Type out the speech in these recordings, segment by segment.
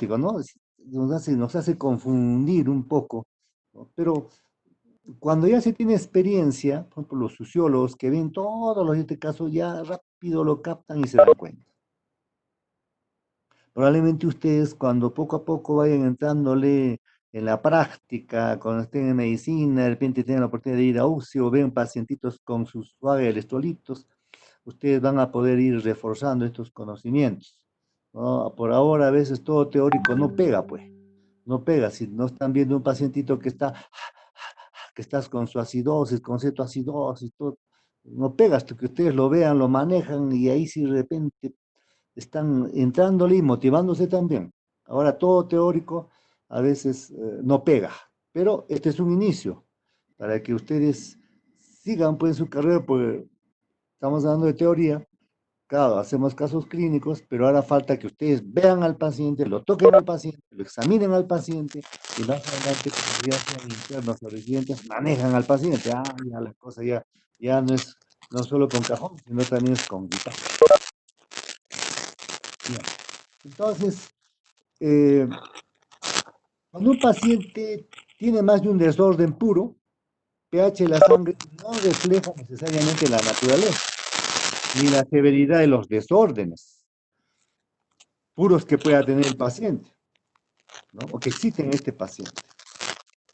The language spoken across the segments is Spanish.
hipnótico, ¿no? Nos hace confundir un poco, ¿no? Pero cuando ya se tiene experiencia, por ejemplo, los sociólogos que ven todos los de este caso ya rápido lo captan y se dan cuenta. Probablemente ustedes cuando poco a poco vayan entrándole en la práctica, cuando estén en medicina, de repente tienen la oportunidad de ir a UCI o ven pacientitos con sus suaves electrolitos, ustedes van a poder ir reforzando estos conocimientos, ¿no? Por ahora a veces todo teórico no pega, pues, no pega. Si no están viendo un pacientito que estás con su acidosis, con cetoacidosis, todo, no pega hasta que ustedes lo vean, lo manejan y ahí si de repente están entrándole y motivándose también. Ahora todo teórico a veces no pega, pero este es un inicio para que ustedes sigan pues su carrera, porque estamos hablando de teoría. Claro, hacemos casos clínicos, pero ahora falta que ustedes vean al paciente, lo toquen al paciente, lo examinen al paciente y más adelante, como ya sean internos o residentes, manejan al paciente. Ah, ya la cosa ya no es no solo con cajón, sino también es con guitarra. Bien. Entonces, eh, cuando un paciente tiene más de un desorden puro, pH de la sangre no refleja necesariamente la naturaleza ni la severidad de los desórdenes puros que pueda tener el paciente, ¿no? O que existen en este paciente.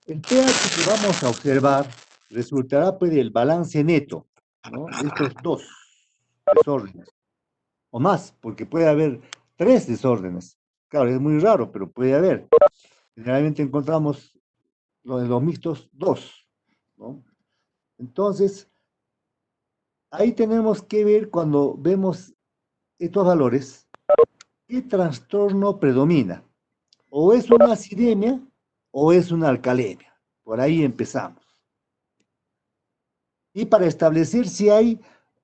El pH que vamos a observar resultará pues del balance neto, ¿no? De estos dos desórdenes, o más, porque puede haber tres desórdenes. Claro, es muy raro, pero puede haber. Generalmente encontramos los mixtos dos, ¿no? Entonces, ahí tenemos que ver cuando vemos estos valores, qué trastorno predomina. O es una acidemia o es una alcalemia. Por ahí empezamos. Y para establecer si hay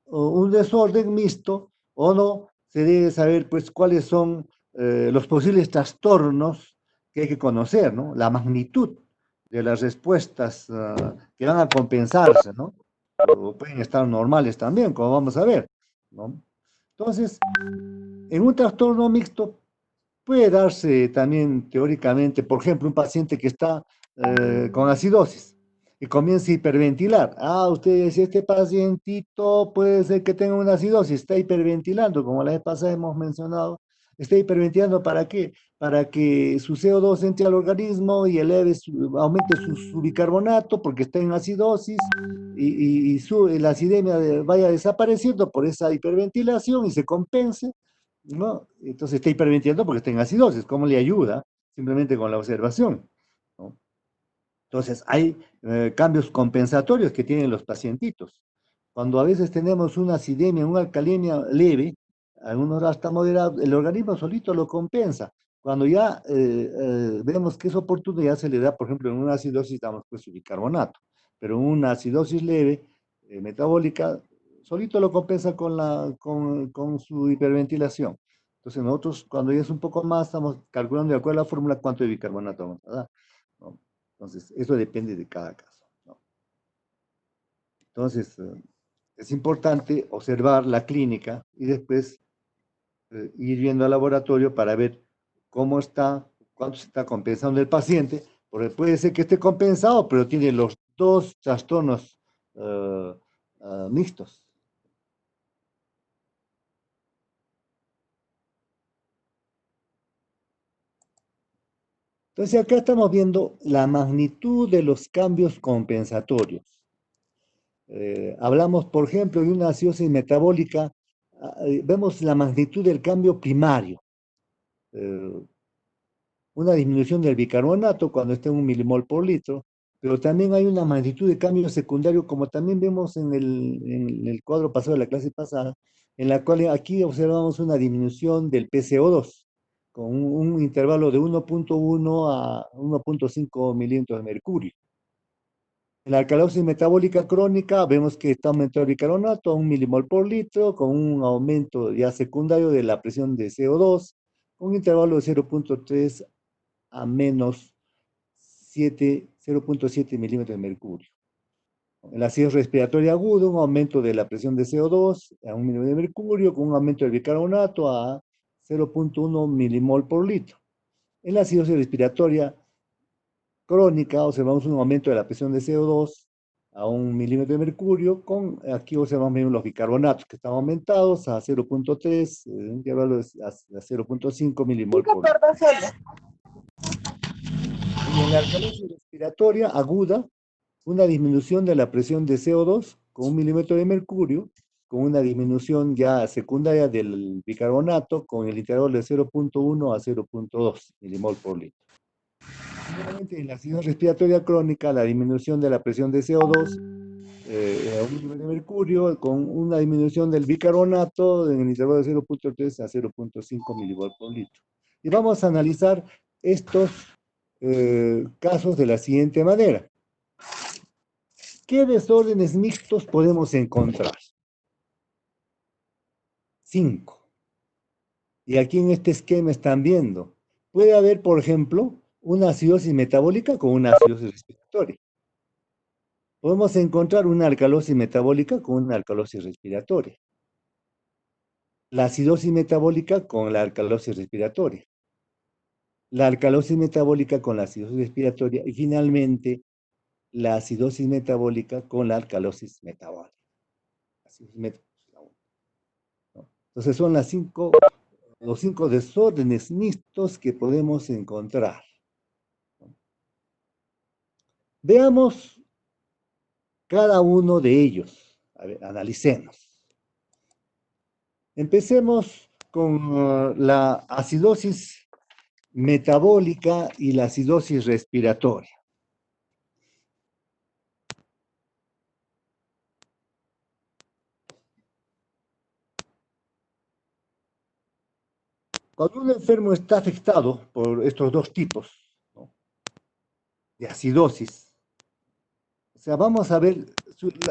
un desorden mixto o no, se debe saber pues cuáles son los posibles trastornos que hay que conocer, ¿no? La magnitud de las respuestas que van a compensarse, ¿no? O pueden estar normales también, como vamos a ver, ¿no? Entonces, en un trastorno mixto puede darse también teóricamente, por ejemplo, un paciente que está con acidosis y comienza a hiperventilar. Ah, usted dice, este pacientito puede ser que tenga una acidosis, está hiperventilando, como la vez pasada hemos mencionado. Está hiperventilando ¿para qué? Para que su CO2 entre al organismo y aumente su bicarbonato porque está en acidosis y la acidemia vaya desapareciendo por esa hiperventilación y se compense, ¿no? Entonces está hiperventilando porque está en acidosis. ¿Cómo le ayuda? Simplemente con la observación, ¿no? Entonces hay cambios compensatorios que tienen los pacientitos. Cuando a veces tenemos una acidemia, una alcalemia leve, algunos hasta moderado, el organismo solito lo compensa. Cuando ya vemos que es oportuno, ya se le da, por ejemplo, en una acidosis damos pues su bicarbonato, pero en una acidosis leve, metabólica, solito lo compensa con su hiperventilación. Entonces nosotros, cuando ya es un poco más, estamos calculando de acuerdo a la fórmula cuánto de bicarbonato vamos a dar, ¿no? Entonces, eso depende de cada caso, ¿no? Entonces, es importante observar la clínica y después ir viendo al laboratorio para ver cómo está, cuánto se está compensando el paciente, porque puede ser que esté compensado, pero tiene los dos trastornos mixtos. Entonces, acá estamos viendo la magnitud de los cambios compensatorios. Hablamos, por ejemplo, de una acidosis metabólica, vemos la magnitud del cambio primario, eh, una disminución del bicarbonato cuando está en 1 milimol por litro, pero también hay una magnitud de cambio secundario, como también vemos en el cuadro pasado de la clase pasada, en la cual aquí observamos una disminución del PCO2, con un intervalo de 1.1 a 1.5 milímetros de mercurio. En la alcalosis metabólica crónica vemos que está aumentando el bicarbonato a 1 milimol por litro, con un aumento ya secundario de la presión de CO2, un intervalo de 0.3 a menos 0.7 milímetros de mercurio. En la acidez respiratoria aguda, un aumento de la presión de CO2 a 1 milímetro de mercurio, con un aumento del bicarbonato a 0.1 milimol por litro. En la acidosis respiratoria crónica observamos un aumento de la presión de CO2 a 1 milímetro de mercurio, aquí observamos los bicarbonatos que están aumentados a 0,3, un intervalo a 0,5 milimol por litro. Y en la alcalosis respiratoria aguda, una disminución de la presión de CO2 con 1 milímetro de mercurio, con una disminución ya secundaria del bicarbonato con el intervalo de 0,1 a 0,2 milimol por litro. Finalmente, en la acidosis respiratoria crónica, la disminución de la presión de CO2 a 1 milímetro de mercurio con una disminución del bicarbonato en el intervalo de 0,3 a 0,5 milimol por litro. Y vamos a analizar estos casos de la siguiente manera. ¿Qué desórdenes mixtos podemos encontrar? 5. Y aquí en este esquema están viendo. Puede haber, por ejemplo, una acidosis metabólica con una acidosis respiratoria. Podemos encontrar una alcalosis metabólica con una alcalosis respiratoria. La acidosis metabólica con la alcalosis respiratoria. La alcalosis metabólica con la acidosis respiratoria. Y finalmente, la acidosis metabólica con la alcalosis metabólica. Entonces son los 5 desórdenes mixtos que podemos encontrar. Veamos cada uno de ellos. A ver, analicemos. Empecemos con la acidosis metabólica y la acidosis respiratoria. Cuando un enfermo está afectado por estos dos tipos, ¿no?, de acidosis, o sea, vamos a ver,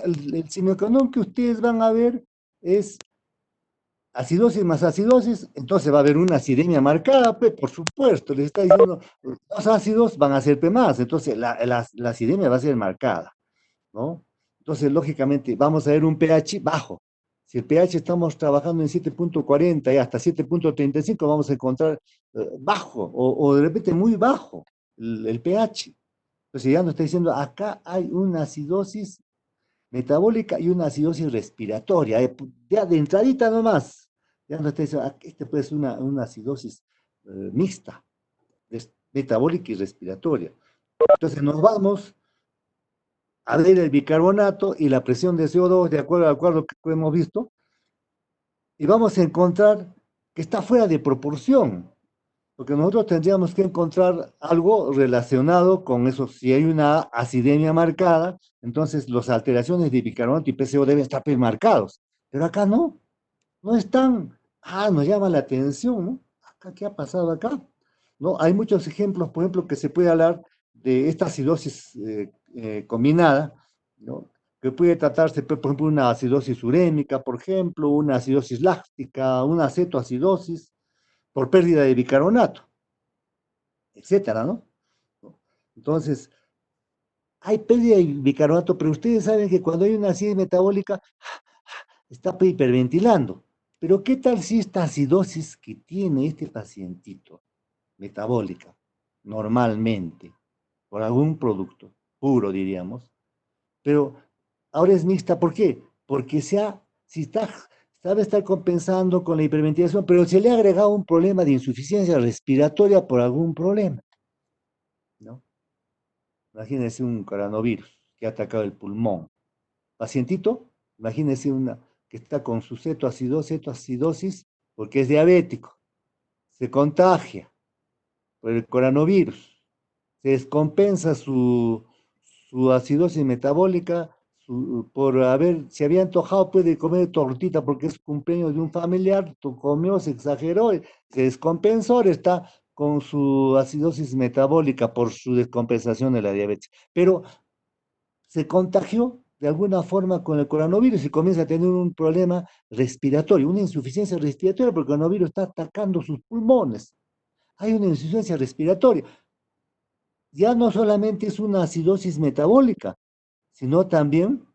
el sinocanón que ustedes van a ver es acidosis más acidosis, entonces va a haber una acidemia marcada, pues, por supuesto, les está diciendo, los ácidos van a ser P más, entonces la acidemia va a ser marcada, ¿no? Entonces, lógicamente, vamos a ver un pH bajo. Si el pH estamos trabajando en 7,40 y hasta 7,35, vamos a encontrar bajo, o de repente muy bajo el pH. Entonces ya nos está diciendo, acá hay una acidosis metabólica y una acidosis respiratoria. Ya de entradita nomás, ya nos está diciendo, este puede ser una acidosis mixta, metabólica y respiratoria. Entonces nos vamos a ver el bicarbonato y la presión de CO2 de acuerdo al cuadro que hemos visto, y vamos a encontrar que está fuera de proporción, porque nosotros tendríamos que encontrar algo relacionado con eso. Si hay una acidemia marcada, entonces las alteraciones de bicarbonato y PCO deben estar pues marcados, pero acá no están. Nos llama la atención, ¿no? ¿Qué ha pasado acá? ¿No? Hay muchos ejemplos, por ejemplo, que se puede hablar de esta acidosis combinada, ¿no?, que puede tratarse, por ejemplo, una acidosis urémica, por ejemplo, una acidosis láctica, una acetoacidosis por pérdida de bicarbonato, etcétera, ¿no? Entonces, hay pérdida de bicarbonato, pero ustedes saben que cuando hay una acidez metabólica, está hiperventilando. Pero ¿qué tal si esta acidosis que tiene este pacientito, metabólica, normalmente, por algún producto, puro diríamos, pero ahora es mixta? ¿Por qué? Porque si sabe estar compensando con la hiperventilación, pero se le ha agregado un problema de insuficiencia respiratoria por algún problema, ¿no? Imagínense un coronavirus que ha atacado el pulmón. Pacientito, imagínense que está con su cetoacidosis, porque es diabético, se contagia por el coronavirus, se descompensa su acidosis metabólica, se había antojado, puede comer tortita porque es cumpleaños de un familiar, comió, se exageró, se descompensó, ahora está con su acidosis metabólica por su descompensación de la diabetes. Pero se contagió de alguna forma con el coronavirus y comienza a tener un problema respiratorio, una insuficiencia respiratoria, porque el coronavirus está atacando sus pulmones. Hay una insuficiencia respiratoria. Ya no solamente es una acidosis metabólica, sino también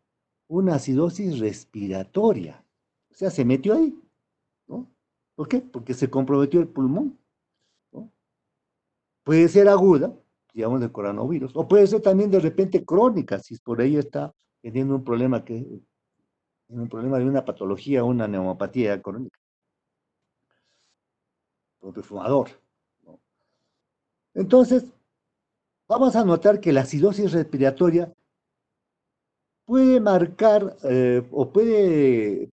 una acidosis respiratoria. O sea, se metió ahí, ¿no? ¿Por qué? Porque se comprometió el pulmón, ¿no? Puede ser aguda, digamos, de coronavirus, o puede ser también de repente crónica, si por ahí está teniendo un problema de una patología, una neumopatía crónica, propio fumador, ¿no? Entonces, vamos a notar que la acidosis respiratoria puede marcar o puede,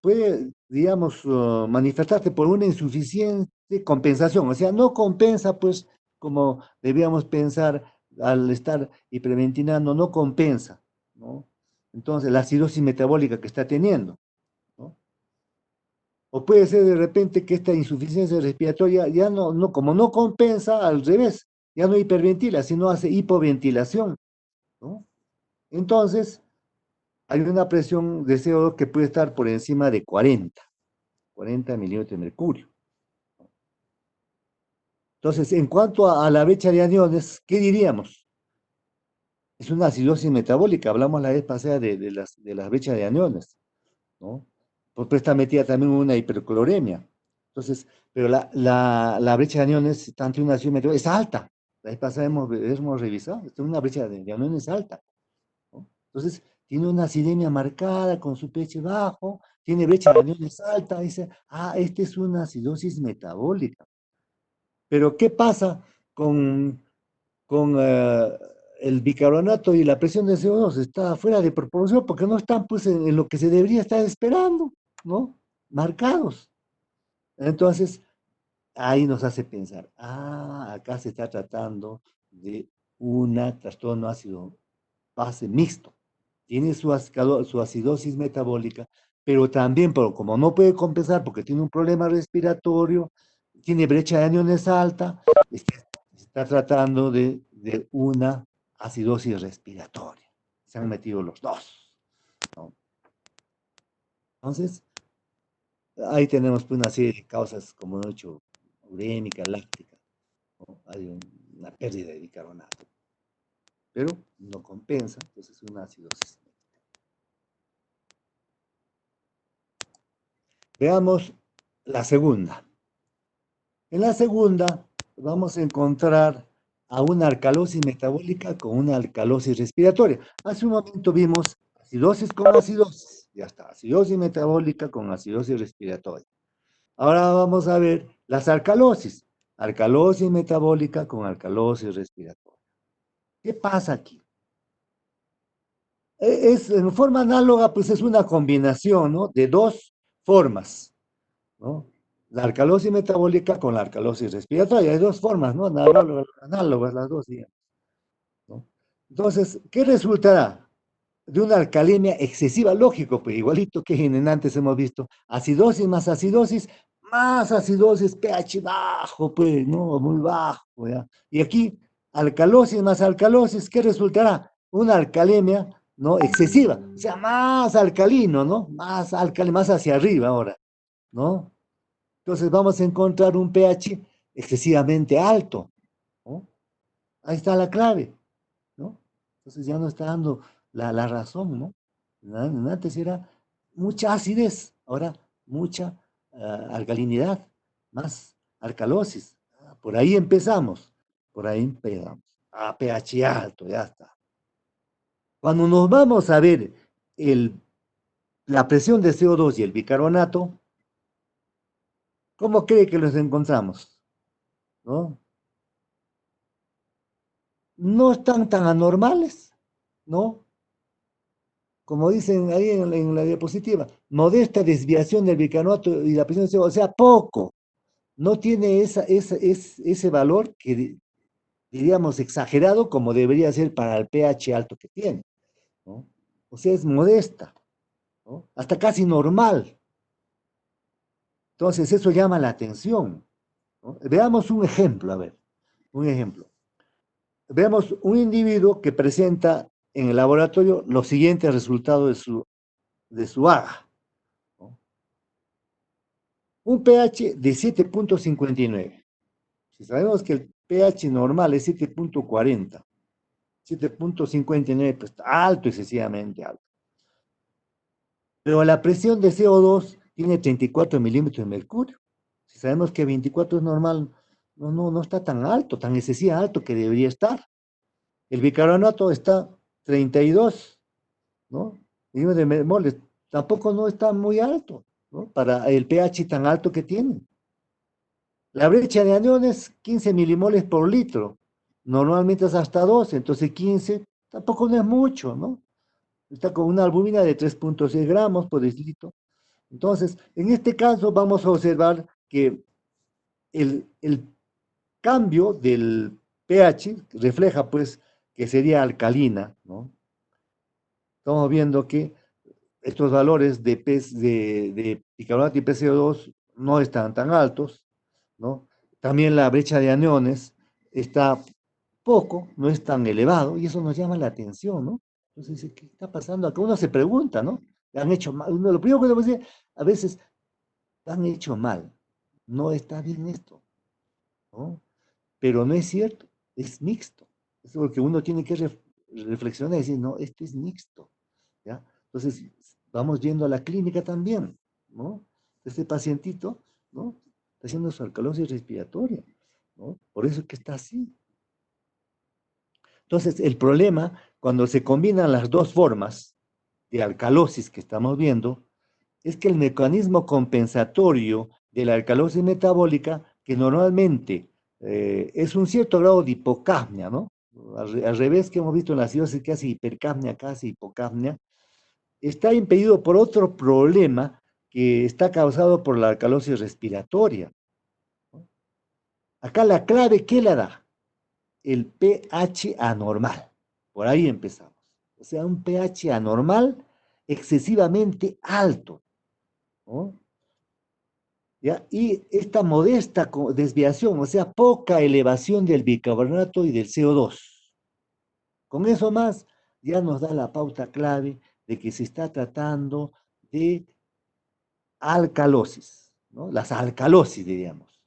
digamos, manifestarse por una insuficiente compensación, o sea, no compensa, pues, como debíamos pensar al estar hiperventilando, no compensa, ¿no? Entonces, la acidosis metabólica que está teniendo, ¿no? O puede ser de repente que esta insuficiencia respiratoria ya como no compensa, al revés, ya no hiperventila, sino hace hipoventilación, ¿no? Entonces, hay una presión de CO2 que puede estar por encima de 40 milímetros de mercurio. Entonces, en cuanto a la brecha de aniones, ¿qué diríamos? Es una acidosis metabólica, hablamos la vez pasada de las brechas de aniones, ¿no? Porque está metida también una hipercloremia. Entonces, pero la brecha de aniones, tanto una acidosis metabólica, es alta. La vez pasada hemos revisado, es una brecha de aniones alta, ¿no? Entonces, tiene una acidemia marcada con su pH bajo, tiene brecha de aniones alta, dice, esta es una acidosis metabólica. Pero, ¿qué pasa con el bicarbonato y la presión de CO2? Está fuera de proporción porque no están pues en lo que se debería estar esperando, ¿no? Marcados. Entonces, ahí nos hace pensar, acá se está tratando de un trastorno ácido base mixto. Tiene su acidosis metabólica, pero también, como no puede compensar porque tiene un problema respiratorio, tiene brecha de aniones alta, está tratando de una acidosis respiratoria. Se han metido los dos, ¿no? Entonces, ahí tenemos pues, una serie de causas, como he dicho, urémica, láctica, ¿no? Hay una pérdida de bicarbonato, pero no compensa, entonces es una acidosis. Veamos la segunda. En la segunda vamos a encontrar a una alcalosis metabólica con una alcalosis respiratoria. Hace un momento vimos acidosis con acidosis. Ya está, acidosis metabólica con acidosis respiratoria. Ahora vamos a ver las alcalosis. Alcalosis metabólica con alcalosis respiratoria. ¿Qué pasa aquí? En forma análoga, pues es una combinación, ¿no? De dos formas, ¿no? La alcalosis metabólica con la alcalosis respiratoria. Hay dos formas, ¿no? Análogas las dos, digamos, ¿no? Entonces, ¿qué resultará? De una alcalemia excesiva, lógico, pues igualito que en antes hemos visto, más acidosis, pH bajo, pues, ¿no? Muy bajo, ¿ya? Y aquí, alcalosis más alcalosis, ¿qué resultará? Una alcalemia, ¿no? Excesiva, o sea, más alcalino, ¿no? Más alcalino, más hacia arriba ahora, ¿no? Entonces vamos a encontrar un pH excesivamente alto, ¿no? Ahí está la clave, ¿no? Entonces ya no está dando la razón, ¿no? Antes era mucha acidez, ahora mucha alcalinidad, más alcalosis. Por ahí empezamos, por ahí empezamos. A pH alto, ya está. Cuando nos vamos a ver la presión de CO2 y el bicarbonato, ¿cómo cree que los encontramos? ¿No? No están tan anormales, ¿no? Como dicen ahí en la diapositiva, modesta desviación del bicarbonato y la presión de CO2, o sea, poco, no tiene ese valor que diríamos exagerado como debería ser para el pH alto que tiene, ¿no? O sea, es modesta, ¿no? Hasta casi normal. Entonces, eso llama la atención, ¿no? Veamos un ejemplo, a ver, un ejemplo. Veamos un individuo que presenta en el laboratorio los siguientes resultados de su AGA, ¿no? Un pH de 7,59. Si sabemos que el pH normal es 7,40, 7,59, pues está alto, excesivamente alto. Pero la presión de CO2 tiene 34 milímetros de mercurio. Si sabemos que 24 es normal, no está tan alto, tan excesivamente alto que debería estar. El bicarbonato está 32, ¿no? Y de bemoles, tampoco no está muy alto, ¿no? Para el pH tan alto que tiene. La brecha de aniones, 15 milimoles por litro. Normalmente es hasta 12, entonces 15 tampoco no es mucho, ¿no? Está con una albúmina de 3,6 gramos por decilitro. Entonces, en este caso vamos a observar que el cambio del pH refleja pues que sería alcalina, ¿no? Estamos viendo que estos valores de bicarbonato y PCO2 no están tan altos, ¿no? También la brecha de aniones está poco, no es tan elevado, y eso nos llama la atención, ¿no? Entonces, dice, ¿qué está pasando acá? Uno se pregunta, ¿no? Han hecho mal. Lo primero que debo decir, a veces han hecho mal, no está bien esto, ¿no? Pero no es cierto, es mixto. Es lo que uno tiene que reflexionar y decir, no, esto es mixto, ¿ya? Entonces, vamos yendo a la clínica también, ¿no? Este pacientito, ¿no? Está haciendo su alcalosis respiratoria, ¿no? Por eso es que está así. Entonces, el problema, cuando se combinan las dos formas de alcalosis que estamos viendo, es que el mecanismo compensatorio de la alcalosis metabólica, que normalmente es un cierto grado de hipocapnia, ¿no? Al revés que hemos visto en la acidosis, casi hipercapnia, casi hipocapnia, está impedido por otro problema que está causado por la alcalosis respiratoria, ¿no? Acá la clave, ¿qué la da? El pH anormal. Por ahí empezamos. O sea, un pH anormal excesivamente alto, ¿no? ¿Ya? Y esta modesta desviación, o sea, poca elevación del bicarbonato y del CO2. Con eso más, ya nos da la pauta clave de que se está tratando de alcalosis, ¿no? Las alcalosis, diríamos,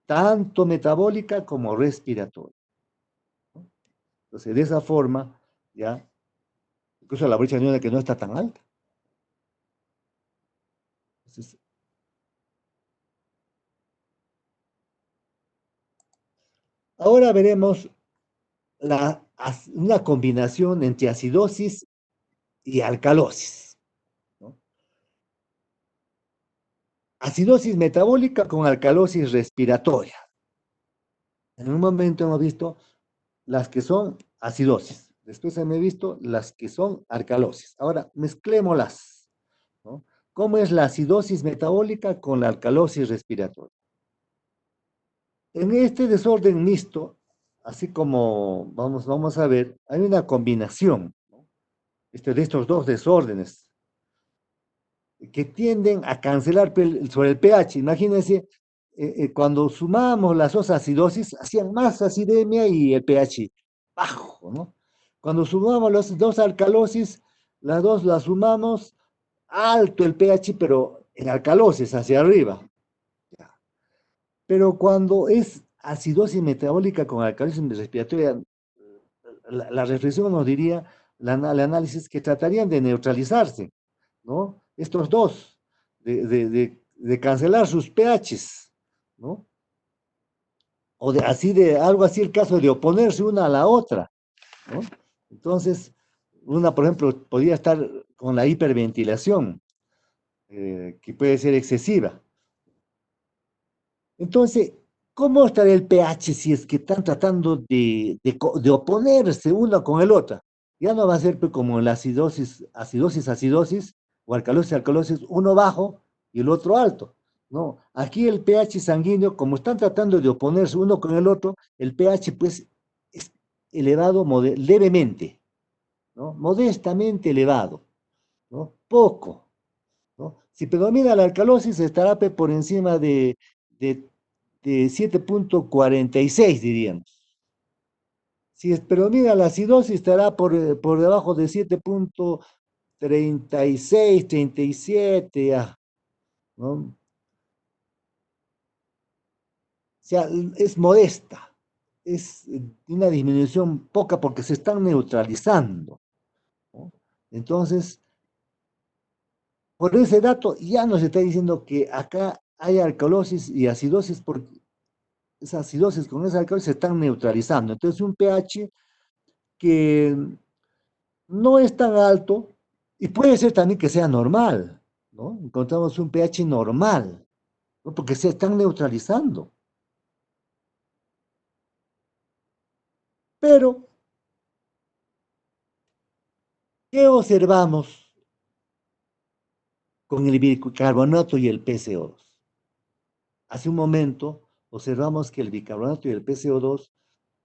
tanto metabólica como respiratoria, ¿no? Entonces, de esa forma, ya, incluso la brecha aniónica que no está tan alta. Entonces, ahora veremos una combinación entre acidosis y alcalosis, ¿no? Acidosis metabólica con alcalosis respiratoria. En un momento hemos visto las que son acidosis. Después hemos visto las que son alcalosis. Ahora, mezclémoslas, ¿no? ¿Cómo es la acidosis metabólica con la alcalosis respiratoria? En este desorden mixto, así como vamos a ver, hay una combinación, ¿no? De estos dos desórdenes que tienden a cancelar sobre el pH. Imagínense, cuando sumamos las dos acidosis, hacían más acidemia y el pH bajo, ¿no? Cuando sumamos las dos alcalosis, las dos las sumamos, alto el pH, pero en alcalosis, hacia arriba. Pero cuando es acidosis metabólica con alcalosis respiratoria, la reflexión nos diría, el análisis, que tratarían de neutralizarse, ¿no? Estos dos, de cancelar sus pHs, ¿no? O de algo así el caso de oponerse una a la otra, ¿no? Entonces, una, por ejemplo, podría estar con la hiperventilación, que puede ser excesiva. Entonces, ¿cómo estaría el pH si es que están tratando de oponerse una con el otra? Ya no va a ser pues, como en la acidosis, o alcalosis, uno bajo y el otro alto. No, aquí el pH sanguíneo, como están tratando de oponerse uno con el otro, el pH pues es elevado levemente, ¿no? Modestamente elevado, ¿no? Poco, ¿no? Si predomina la alcalosis, estará por encima de, de 7,46, diríamos. Si predomina la acidosis, estará por debajo de 7,36, 37, ¿no? O sea, es modesta, es una disminución poca porque se están neutralizando, ¿no? Entonces, por ese dato ya nos está diciendo que acá hay alcalosis y acidosis porque esa acidosis con ese alcohol se están neutralizando. Entonces, un pH que no es tan alto, y puede ser también que sea normal, ¿no? Encontramos un pH normal, ¿no? Porque se están neutralizando. Pero, ¿qué observamos con el bicarbonato y el PCO2? Hace un momento observamos que el bicarbonato y el PCO2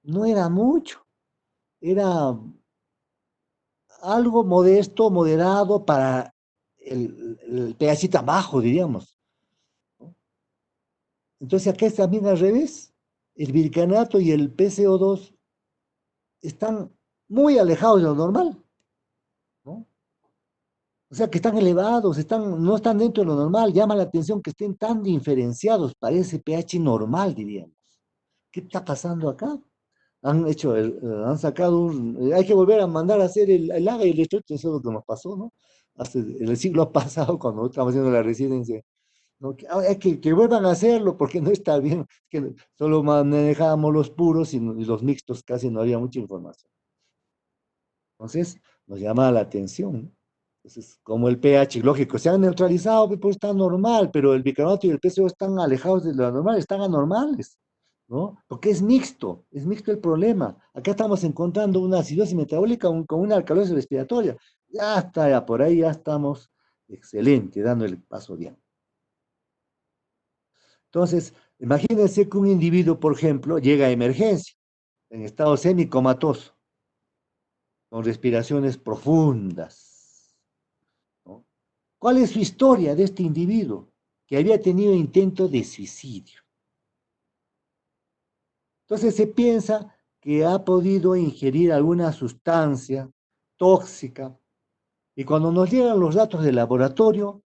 no era mucho, era algo modesto, moderado para el pH tan bajo, diríamos, ¿no? Entonces acá es también al revés. El bicarbonato y el PCO2 están muy alejados de lo normal, ¿no? O sea, que están elevados, no están dentro de lo normal. Llama la atención que estén tan diferenciados para ese pH normal, diríamos. ¿Qué está pasando acá? Han sacado hay que volver a mandar a hacer el AGA y el electrodo, eso es lo que nos pasó, ¿no? Hasta en el siglo pasado, cuando estábamos haciendo la residencia, ¿no? Hay que vuelvan a hacerlo porque no está bien, que solo manejábamos los puros y los mixtos casi no había mucha información. Entonces, nos llama la atención, ¿no? Entonces, como el pH, lógico, se han neutralizado, pues está normal, pero el bicarbonato y el PCO están alejados de lo normal, están anormales, ¿no? Porque es mixto el problema. Acá estamos encontrando una acidosis metabólica con una alcalosis respiratoria. Ya está, ya por ahí ya estamos excelente, dando el paso bien. Entonces, imagínense que un individuo, por ejemplo, llega a emergencia, en estado semicomatoso, con respiraciones profundas, ¿no? ¿Cuál es su historia de este individuo que había tenido intento de suicidio? Entonces se piensa que ha podido ingerir alguna sustancia tóxica y cuando nos llegan los datos del laboratorio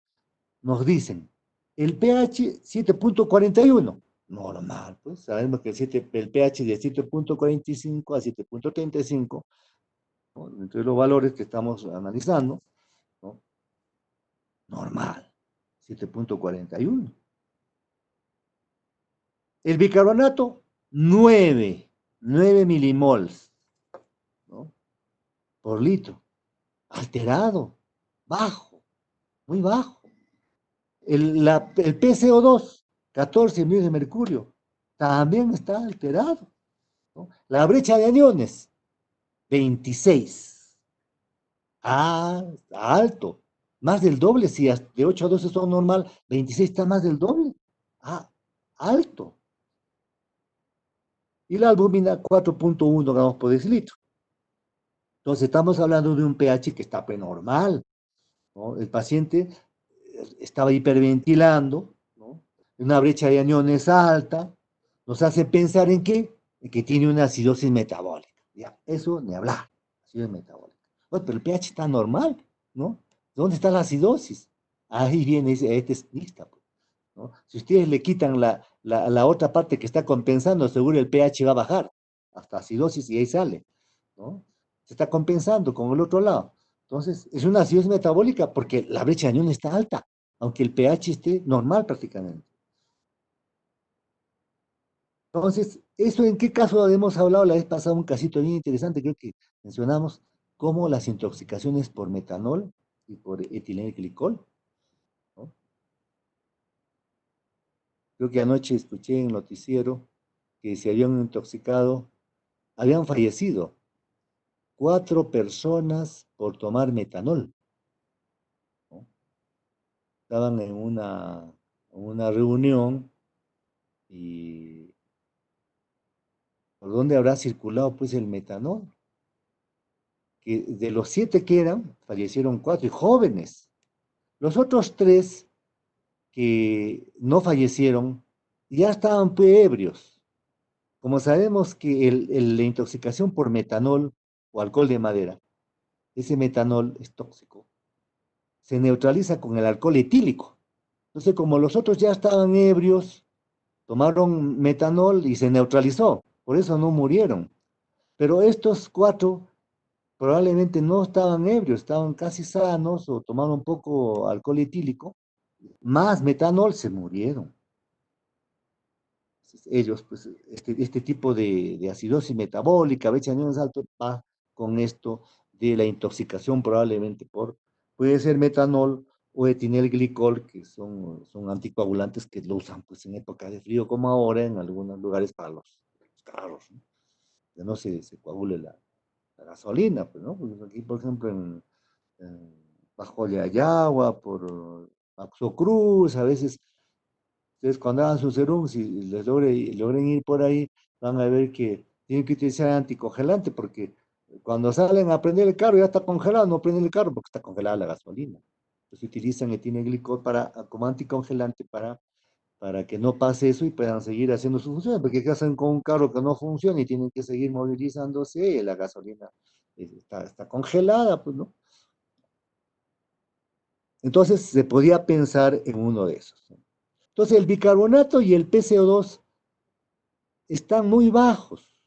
nos dicen el pH 7.41, normal, pues sabemos que el pH de 7.45 a 7.35, ¿no? Entre los valores que estamos analizando, ¿no? Normal, 7.41. El bicarbonato, 9 milimols, ¿no? Por litro. Alterado, bajo, muy bajo. El PCO2, 14 millones de mercurio, también está alterado, ¿no? La brecha de aniones, 26. Ah, está alto. Más del doble, si de 8 a 12 son normal, 26 está más del doble. Ah, alto. Y la albúmina, 4.1 gramos por decilitro. Entonces, estamos hablando de un pH que está normal, ¿no? El paciente estaba hiperventilando, ¿no? Una brecha de aniones alta, nos hace pensar en qué, en que tiene una acidosis metabólica. Ya, eso ni hablar, acidosis metabólica. Bueno, pero el pH está normal, ¿no? ¿Dónde está la acidosis? Ahí viene, este es mixta, pues, ¿no? Si ustedes le quitan la otra parte que está compensando, seguro el pH va a bajar hasta acidosis y ahí sale, ¿no? Se está compensando con el otro lado. Entonces, es una acidosis metabólica porque la brecha de anión está alta, aunque el pH esté normal prácticamente. Entonces, ¿eso en qué caso hemos hablado la vez pasada? Un casito bien interesante, creo que mencionamos cómo las intoxicaciones por metanol y por etilenglicol, ¿no? Creo que anoche escuché en el noticiero que se habían intoxicado, habían fallecido 4 personas por tomar metanol, ¿no? Estaban en una reunión y ¿por dónde habrá circulado pues el metanol? Que de los 7 que eran, fallecieron 4 y jóvenes. Los otros 3 que no fallecieron ya estaban pues ebrios. Como sabemos que la intoxicación por metanol o alcohol de madera, ese metanol es tóxico, se neutraliza con el alcohol etílico. Entonces, como los otros ya estaban ebrios, tomaron metanol y se neutralizó, por eso no murieron. Pero estos 4 probablemente no estaban ebrios, estaban casi sanos o tomaron un poco alcohol etílico, más metanol, se murieron. Entonces, ellos, pues, este tipo de acidosis metabólica, beta aniónico alto, va con esto de la intoxicación probablemente puede ser metanol o etinilglicol, que son anticoagulantes que lo usan pues en época de frío como ahora en algunos lugares para los carros, ¿no? Que no se coagule la gasolina, pues, ¿no? Pues aquí, por ejemplo, en Bajo de Ayagua, por Axo Cruz, a veces ustedes cuando hagan sus serums y logren ir por ahí, van a ver que tienen que utilizar anticongelante porque cuando salen a prender el carro ya está congelado, no prenden el carro porque está congelada la gasolina. Entonces utilizan etilenglicol como anticongelante para que no pase eso y puedan seguir haciendo sus funciones, porque ¿qué hacen con un carro que no funciona y tienen que seguir movilizándose? Y la gasolina está congelada, pues, ¿no? Entonces se podía pensar en uno de esos, ¿no? Entonces el bicarbonato y el PCO2 están muy bajos,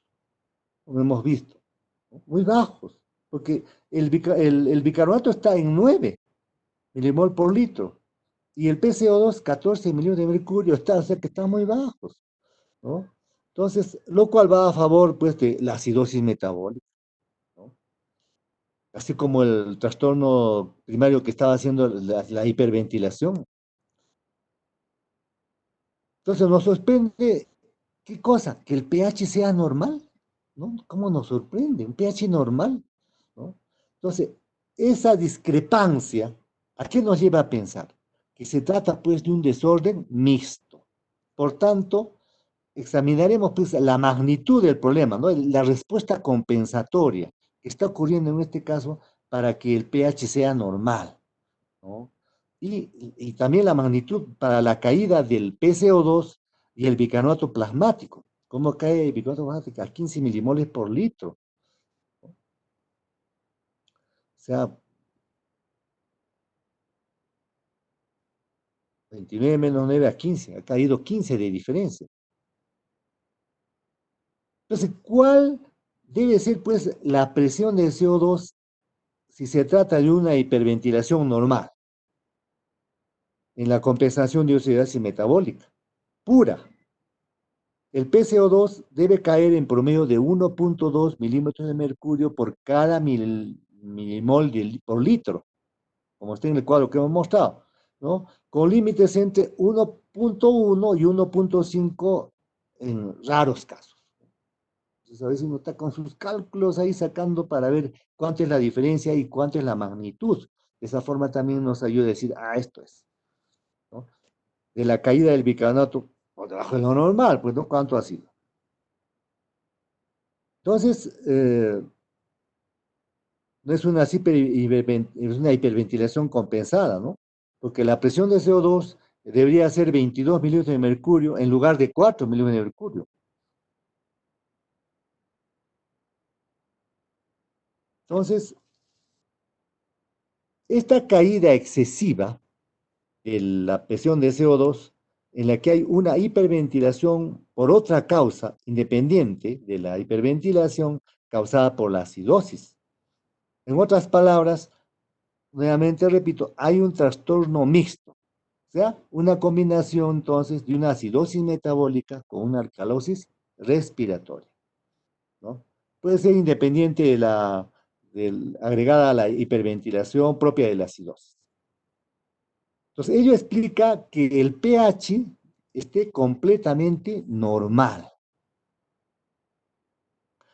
como hemos visto, ¿no? Muy bajos, porque el bicarbonato está en 9 milimol por litro y el PCO2 14 millones de mercurio, o sea que están muy bajos, ¿no? Entonces, lo cual va a favor pues de la acidosis metabólica, ¿no? Así como el trastorno primario que estaba haciendo la hiperventilación. Entonces nos sorprende, ¿qué cosa? Que el pH sea normal, ¿no? ¿Cómo nos sorprende? Un pH normal, ¿no? Entonces, esa discrepancia, ¿a qué nos lleva a pensar? Que se trata pues de un desorden mixto. Por tanto, examinaremos pues la magnitud del problema, ¿no? La respuesta compensatoria que está ocurriendo en este caso para que el pH sea normal, ¿no? Y también la magnitud para la caída del PCO2 y el bicarbonato plasmático. ¿Cómo cae el bicarbonato plasmático? A 15 milimoles por litro. O sea, 29 menos 9 a 15. Ha caído 15 de diferencia. Entonces, ¿cuál debe ser pues la presión del CO2 si se trata de una hiperventilación normal en la compensación de oxidación metabólica pura? El PCO2 debe caer en promedio de 1.2 milímetros de mercurio por cada milimol por litro, como está en el cuadro que hemos mostrado, ¿no? Con límites entre 1.1 y 1.5 en raros casos. Entonces, a veces uno está con sus cálculos ahí sacando para ver cuánto es la diferencia y cuánto es la magnitud. De esa forma también nos ayuda a decir, esto es, ¿no? De la caída del bicarbonato por debajo de lo normal, pues, ¿no? ¿Cuánto ha sido? Entonces, no es es una hiperventilación compensada, ¿no? Porque la presión de CO2 debería ser 22 milímetros de mercurio en lugar de 4 milímetros de mercurio. Entonces, esta caída excesiva de la presión de CO2, en la que hay una hiperventilación por otra causa independiente de la hiperventilación causada por la acidosis. En otras palabras, nuevamente repito, hay un trastorno mixto. O sea, una combinación entonces de una acidosis metabólica con una alcalosis respiratoria, ¿no? Puede ser independiente agregada a la hiperventilación propia de la acidosis. Entonces, ello explica que el pH esté completamente normal.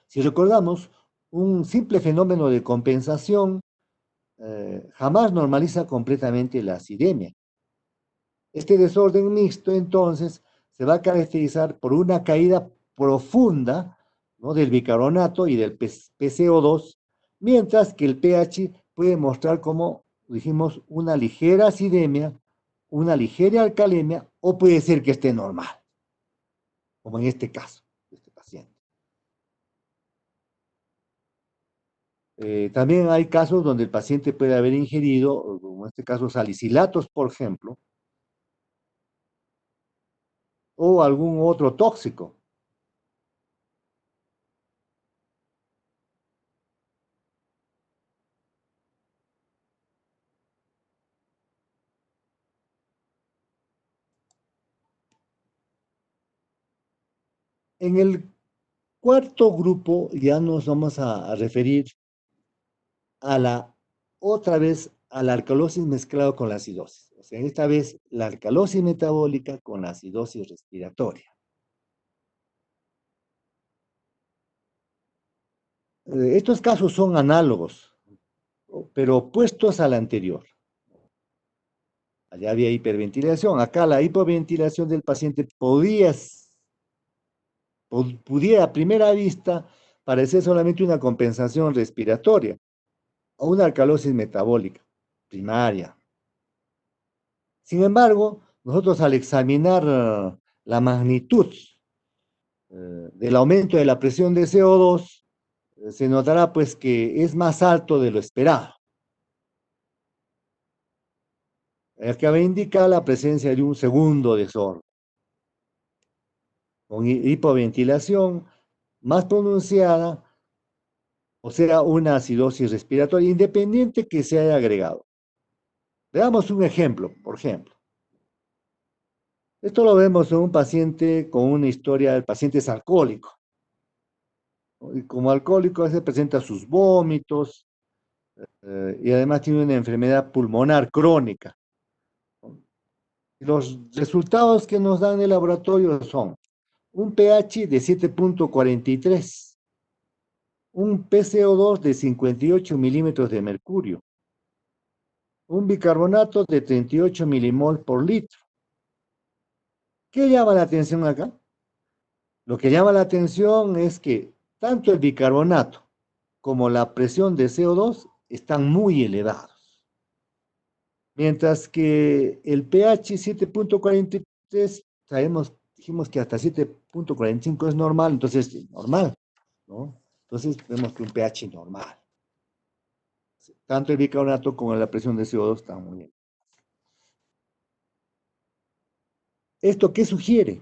Si recordamos, un simple fenómeno de compensación jamás normaliza completamente la acidemia. Este desorden mixto, entonces, se va a caracterizar por una caída profunda, ¿no? Del bicarbonato y del PCO2, mientras que el pH puede mostrar, como dijimos, una ligera acidemia, una ligera alcalemia, o puede ser que esté normal, como en este caso de este paciente. También hay casos donde el paciente puede haber ingerido, como en este caso, salicilatos, por ejemplo, o algún otro tóxico. En el cuarto grupo ya nos vamos a referir a otra vez, a la alcalosis mezclado con la acidosis. O sea, esta vez la alcalosis metabólica con la acidosis respiratoria. Estos casos son análogos, pero opuestos al anterior. Allá había hiperventilación. Acá la hipoventilación del paciente pudiera a primera vista parecer solamente una compensación respiratoria o una alcalosis metabólica primaria. Sin embargo, nosotros al examinar la magnitud del aumento de la presión de CO2, se notará pues que es más alto de lo esperado. El que indica la presencia de un segundo desorden, con hipoventilación más pronunciada, o sea, una acidosis respiratoria, independiente que se haya agregado. Veamos un ejemplo, por ejemplo. Esto lo vemos en un paciente con una historia, el paciente es alcohólico. Y como alcohólico se presenta sus vómitos y además tiene una enfermedad pulmonar crónica. Los resultados que nos dan el laboratorio son un pH de 7.43, un PCO2 de 58 milímetros de mercurio, un bicarbonato de 38 milimol por litro. ¿Qué llama la atención acá? Lo que llama la atención es que tanto el bicarbonato como la presión de CO2 están muy elevados. Mientras que el pH 7.43, dijimos que hasta 7.45 es normal, entonces es normal, ¿no? Entonces vemos que un pH normal. Tanto el bicarbonato como la presión de CO2 están muy bien. ¿Esto qué sugiere?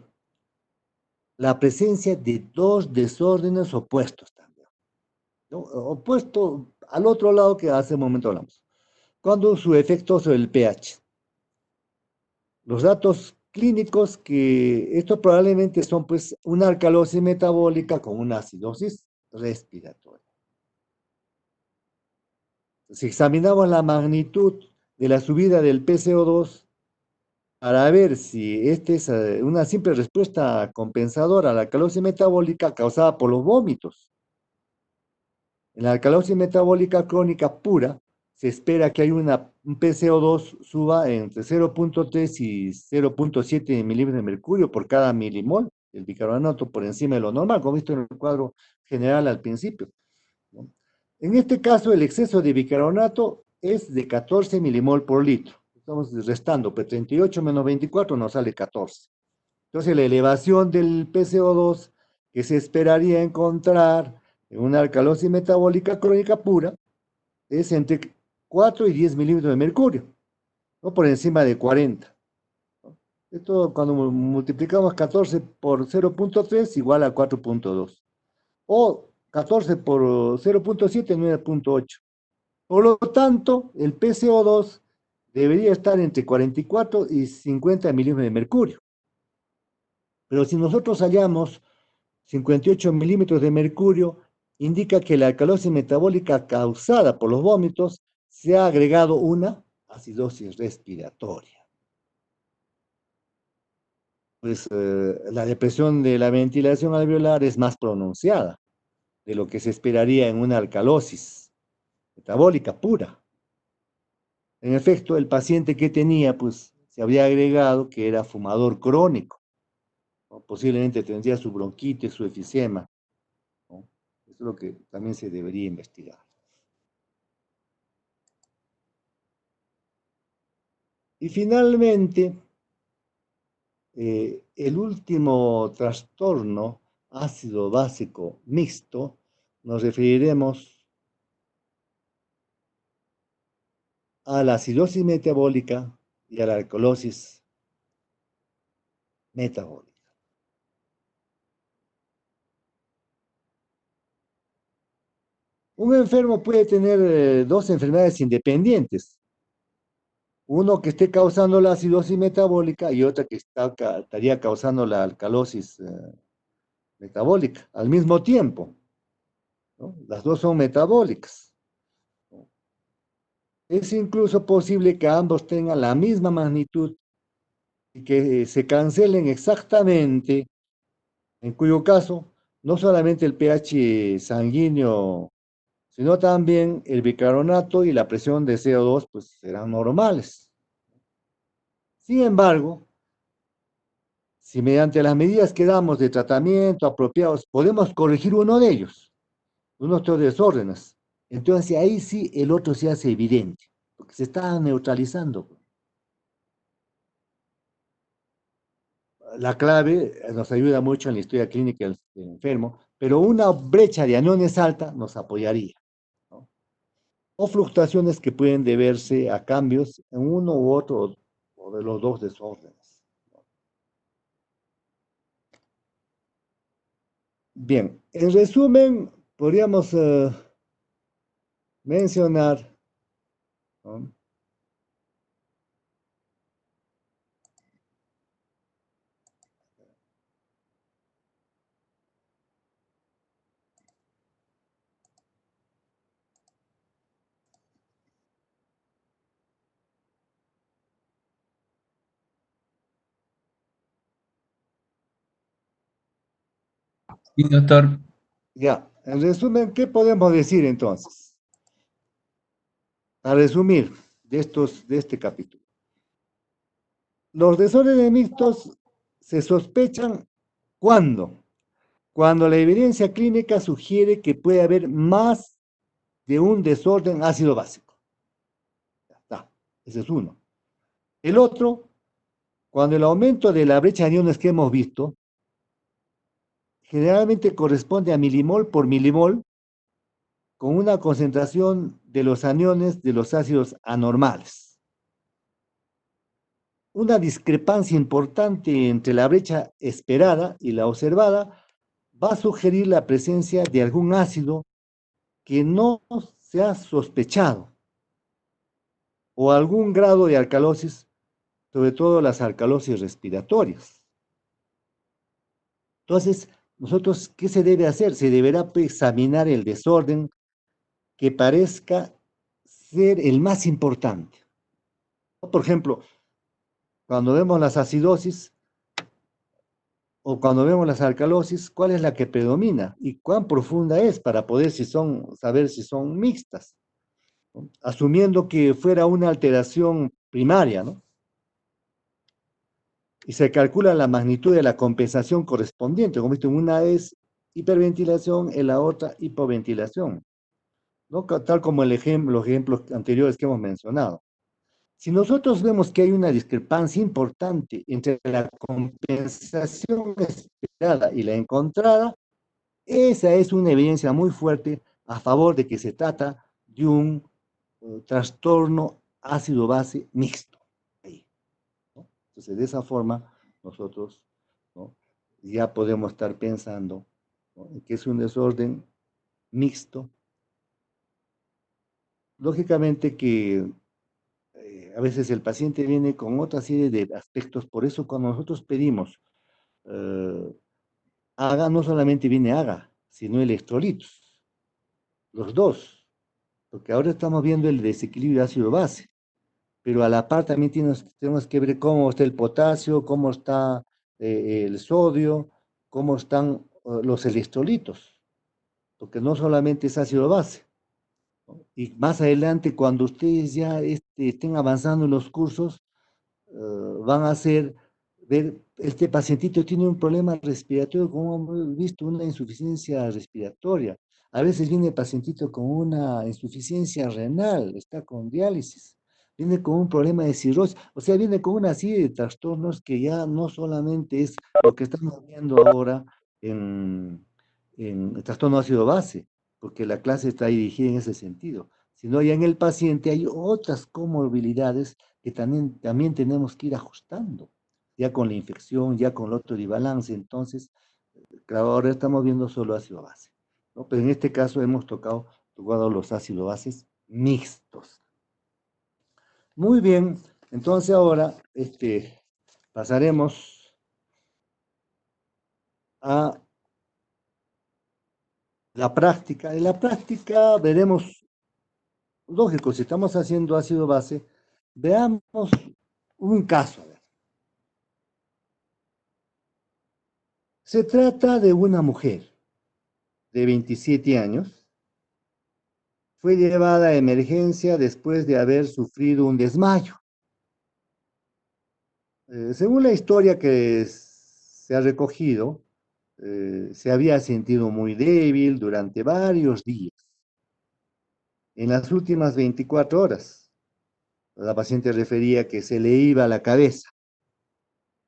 La presencia de dos desórdenes opuestos también, ¿no? Opuesto al otro lado que hace un momento hablamos. Cuando su efecto sobre el pH. Los datos clínicos que esto probablemente son pues una alcalosis metabólica con una acidosis respiratoria. Si examinamos la magnitud de la subida del PCO2 para ver si esta es una simple respuesta compensadora a la alcalosis metabólica causada por los vómitos. En la alcalosis metabólica crónica pura, se espera que hay un PCO2 suba entre 0.3 y 0.7 milímetros de mercurio por cada milimol, el bicarbonato por encima de lo normal, como visto en el cuadro general al principio, ¿no? En este caso, el exceso de bicarbonato es de 14 milimol por litro. Estamos restando, pues 38 menos 24 nos sale 14. Entonces, la elevación del PCO2 que se esperaría encontrar en una alcalosis metabólica crónica pura es entre 4 y 10 milímetros de mercurio, no por encima de 40. Esto cuando multiplicamos 14 por 0.3 igual a 4.2. O 14 por 0.7, 9.8. Por lo tanto, el PCO2 debería estar entre 44 y 50 milímetros de mercurio. Pero si nosotros hallamos 58 milímetros de mercurio, indica que la alcalosis metabólica causada por los vómitos se ha agregado una acidosis respiratoria. Pues la depresión de la ventilación alveolar es más pronunciada de lo que se esperaría en una alcalosis metabólica pura. En efecto, el paciente que tenía, pues se habría agregado que era fumador crónico, ¿no? Posiblemente tendría su bronquitis, su efisema, ¿no? Eso es lo que también se debería investigar. Y finalmente, el último trastorno ácido básico mixto, nos referiremos a la acidosis metabólica y a la alcalosis metabólica. Un enfermo puede tener dos enfermedades independientes, uno que esté causando la acidosis metabólica y otra que estaría causando la alcalosis metabólica al mismo tiempo, ¿no? Las dos son metabólicas, ¿no? Es incluso posible que ambos tengan la misma magnitud y que se cancelen exactamente, en cuyo caso no solamente el pH sanguíneo, sino también el bicarbonato y la presión de CO2 pues serán normales. Sin embargo, si mediante las medidas que damos de tratamiento apropiados podemos corregir uno de ellos, uno de estos desórdenes, entonces ahí sí el otro se hace evidente, porque se está neutralizando. La clave nos ayuda mucho en la historia clínica del enfermo, pero una brecha de aniones alta nos apoyaría, ¿no? O fluctuaciones que pueden deberse a cambios en uno u otro o de los dos desórdenes. Bien, en resumen, podríamos mencionar, ¿no? Sí, doctor. Ya, en resumen, ¿qué podemos decir entonces? A resumir de este capítulo. Los desórdenes mixtos se sospechan cuando, cuando la evidencia clínica sugiere que puede haber más de un desorden ácido básico. Ya está, ese es uno. El otro, cuando el aumento de la brecha de aniones que hemos visto generalmente corresponde a milimol por milimol con una concentración de los aniones de los ácidos anormales. Una discrepancia importante entre la brecha esperada y la observada va a sugerir la presencia de algún ácido que no se ha sospechado o algún grado de alcalosis, sobre todo las alcalosis respiratorias. Entonces, nosotros, ¿qué se debe hacer? Se deberá examinar el desorden que parezca ser el más importante. Por ejemplo, cuando vemos las acidosis o cuando vemos las alcalosis, ¿cuál es la que predomina y cuán profunda es para poder saber si son mixtas, ¿no? Asumiendo que fuera una alteración primaria, ¿no? Y se calcula la magnitud de la compensación correspondiente, como visto, en una es hiperventilación, en la otra hipoventilación, ¿no? Tal como los ejemplos anteriores que hemos mencionado. Si nosotros vemos que hay una discrepancia importante entre la compensación esperada y la encontrada, esa es una evidencia muy fuerte a favor de que se trata de un trastorno ácido-base mixto. Ahí, ¿no? Entonces, de esa forma, nosotros, ¿no?, ya podemos estar pensando, ¿no?, en que es un desorden mixto. Lógicamente que a veces el paciente viene con otra serie de aspectos, por eso cuando nosotros pedimos eh, AGA, no solamente viene AGA, sino electrolitos, los dos, porque ahora estamos viendo el desequilibrio ácido-base, pero a la par también tenemos que ver cómo está el potasio, cómo está el sodio, cómo están los electrolitos, porque no solamente es ácido-base. Y más adelante, cuando ustedes ya estén avanzando en los cursos, van a hacer, ver, este pacientito tiene un problema respiratorio, como hemos visto, una insuficiencia respiratoria. A veces viene el pacientito con una insuficiencia renal, está con diálisis, viene con un problema de cirrosis, o sea, viene con una serie de trastornos que ya no solamente es lo que estamos viendo ahora en el trastorno ácido base, porque la clase está dirigida en ese sentido, sino ya en el paciente hay otras comorbilidades que también tenemos que ir ajustando, ya con la infección, ya con el otro desbalance. Entonces, claro, ahora estamos viendo solo ácido base, ¿no? Pero en este caso hemos tocado los ácidos bases mixtos. Muy bien, entonces ahora pasaremos a En la práctica veremos, lógico, si estamos haciendo ácido base, veamos un caso. Se trata de una mujer de 27 años. Fue llevada a emergencia después de haber sufrido un desmayo. Según la historia que se ha recogido, se había sentido muy débil durante varios días. En las últimas 24 horas, la paciente refería que se le iba la cabeza,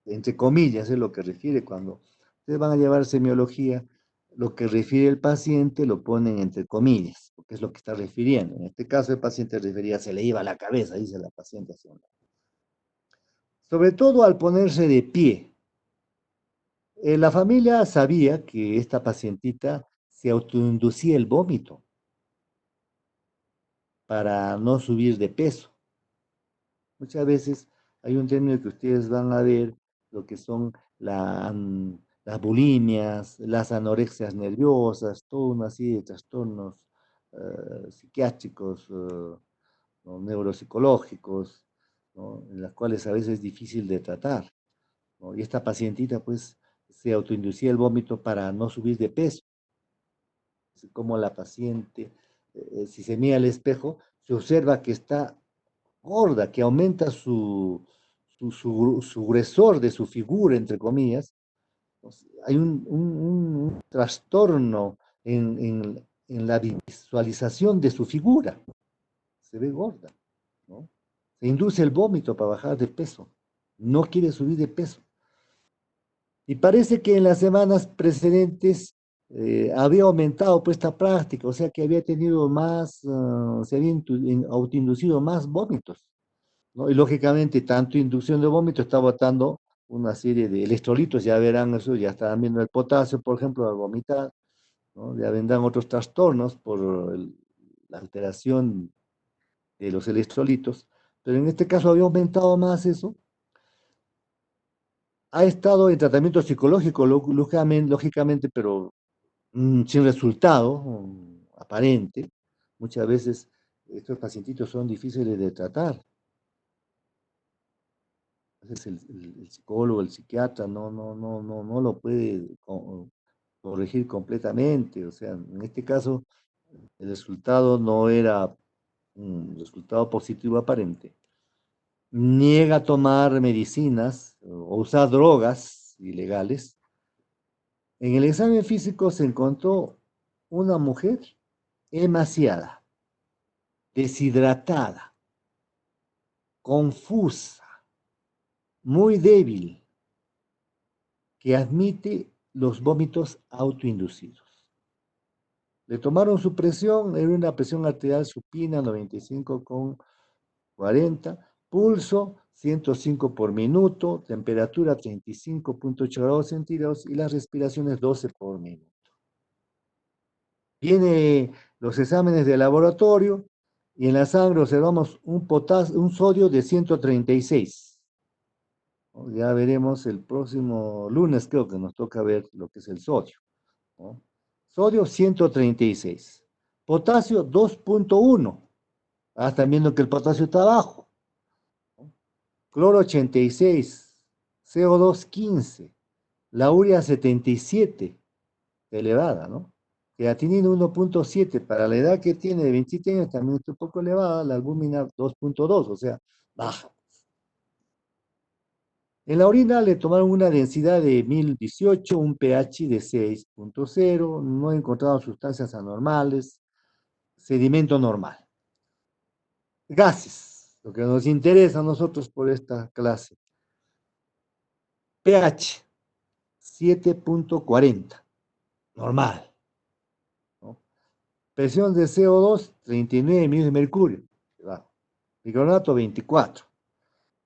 entre comillas, es lo que refiere cuando ustedes van a llevar semiología, lo que refiere el paciente lo ponen entre comillas, porque es lo que está refiriendo. En este caso, el paciente refería, se le iba la cabeza, dice la paciente. Sobre todo al ponerse de pie. La familia sabía que esta pacientita se autoinducía el vómito para no subir de peso. Muchas veces hay un término que ustedes van a ver, lo que son las bulimias, las anorexias nerviosas, toda una serie de trastornos psiquiátricos, ¿no? Neuropsicológicos, ¿no? En las cuales a veces es difícil de tratar, ¿no? Y esta pacientita pues se autoinducía el vómito para no subir de peso. Así como la paciente, si se mira al espejo, se observa que está gorda, que aumenta su gruesor de su figura, entre comillas. Hay un trastorno en la visualización de su figura. Se ve gorda, ¿no? Se induce el vómito para bajar de peso. No quiere subir de peso. Y parece que en las semanas precedentes había aumentado pues esta práctica, o sea que había tenido más, se había autoinducido más vómitos, ¿no? Y lógicamente, tanto inducción de vómito está botando una serie de electrolitos, ya verán eso, ya están viendo el potasio, por ejemplo, al vomitar, ¿no? Ya vendrán otros trastornos por la alteración de los electrolitos, pero en este caso había aumentado más eso. Ha estado en tratamiento psicológico, lógicamente, pero sin resultado aparente. Muchas veces estos pacientitos son difíciles de tratar. Entonces el psicólogo, el psiquiatra no lo puede corregir completamente. O sea, en este caso, el resultado no era un resultado positivo aparente. Niega tomar medicinas o usar drogas ilegales. En el examen físico se encontró una mujer emaciada, deshidratada, confusa, muy débil, que admite los vómitos autoinducidos. Le tomaron su presión, era una presión arterial supina 95,40, pulso 105 por minuto, temperatura 35,8 grados centígrados y las respiraciones 12 por minuto. Viene los exámenes de laboratorio y en la sangre observamos un sodio de 136. Ya veremos el próximo lunes, creo que nos toca ver lo que es el sodio, ¿no? Sodio 136. Potasio 2,1. Están viendo que el potasio está bajo, ¿no? Cloro 86. CO2 15. La urea 77. Elevada, ¿no? Creatinina 1,7. Para la edad que tiene de 27 años también está un poco elevada. La albúmina 2,2, o sea, baja. En la orina le tomaron una densidad de 1018, un pH de 6,0, no encontraron sustancias anormales, sedimento normal. Gases, lo que nos interesa a nosotros por esta clase. pH 7,40, normal, ¿no? Presión de CO2, 39 millones de mercurio, bicarbonato 24.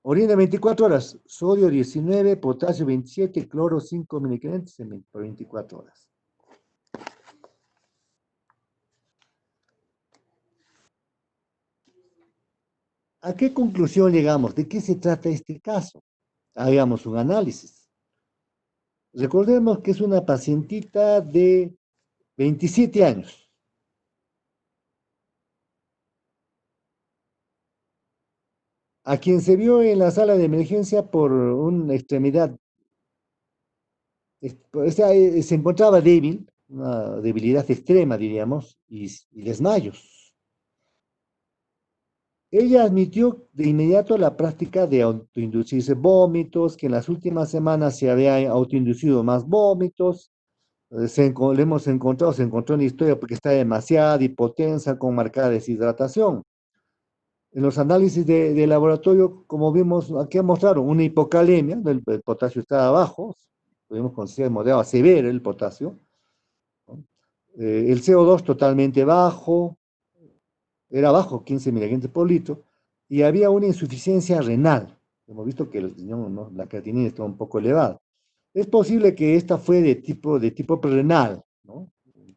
Orina 24 horas, sodio 19, potasio 27, cloro 5 miligramos por 24 horas. ¿A qué conclusión llegamos? ¿De qué se trata este caso? Hagamos un análisis. Recordemos que es una pacientita de 27 años. A quien se vio en la sala de emergencia por una extremidad, o sea, se encontraba débil, una debilidad extrema, diríamos, y desmayos. Ella admitió de inmediato la práctica de autoinducirse vómitos, que en las últimas semanas se había autoinducido más vómitos. Le hemos encontrado, se encontró en la historia porque está demasiada hipotensa con marcada deshidratación. En los análisis de laboratorio, como vimos, aquí mostraron una hipocalemia, el potasio estaba bajo, pudimos considerar moderado a severo el potasio, ¿no? El CO2 totalmente bajo, era bajo, 15 miligramos por litro, y había una insuficiencia renal. Hemos visto que la creatinina está un poco elevada. Es posible que esta fue de tipo renal, ¿no?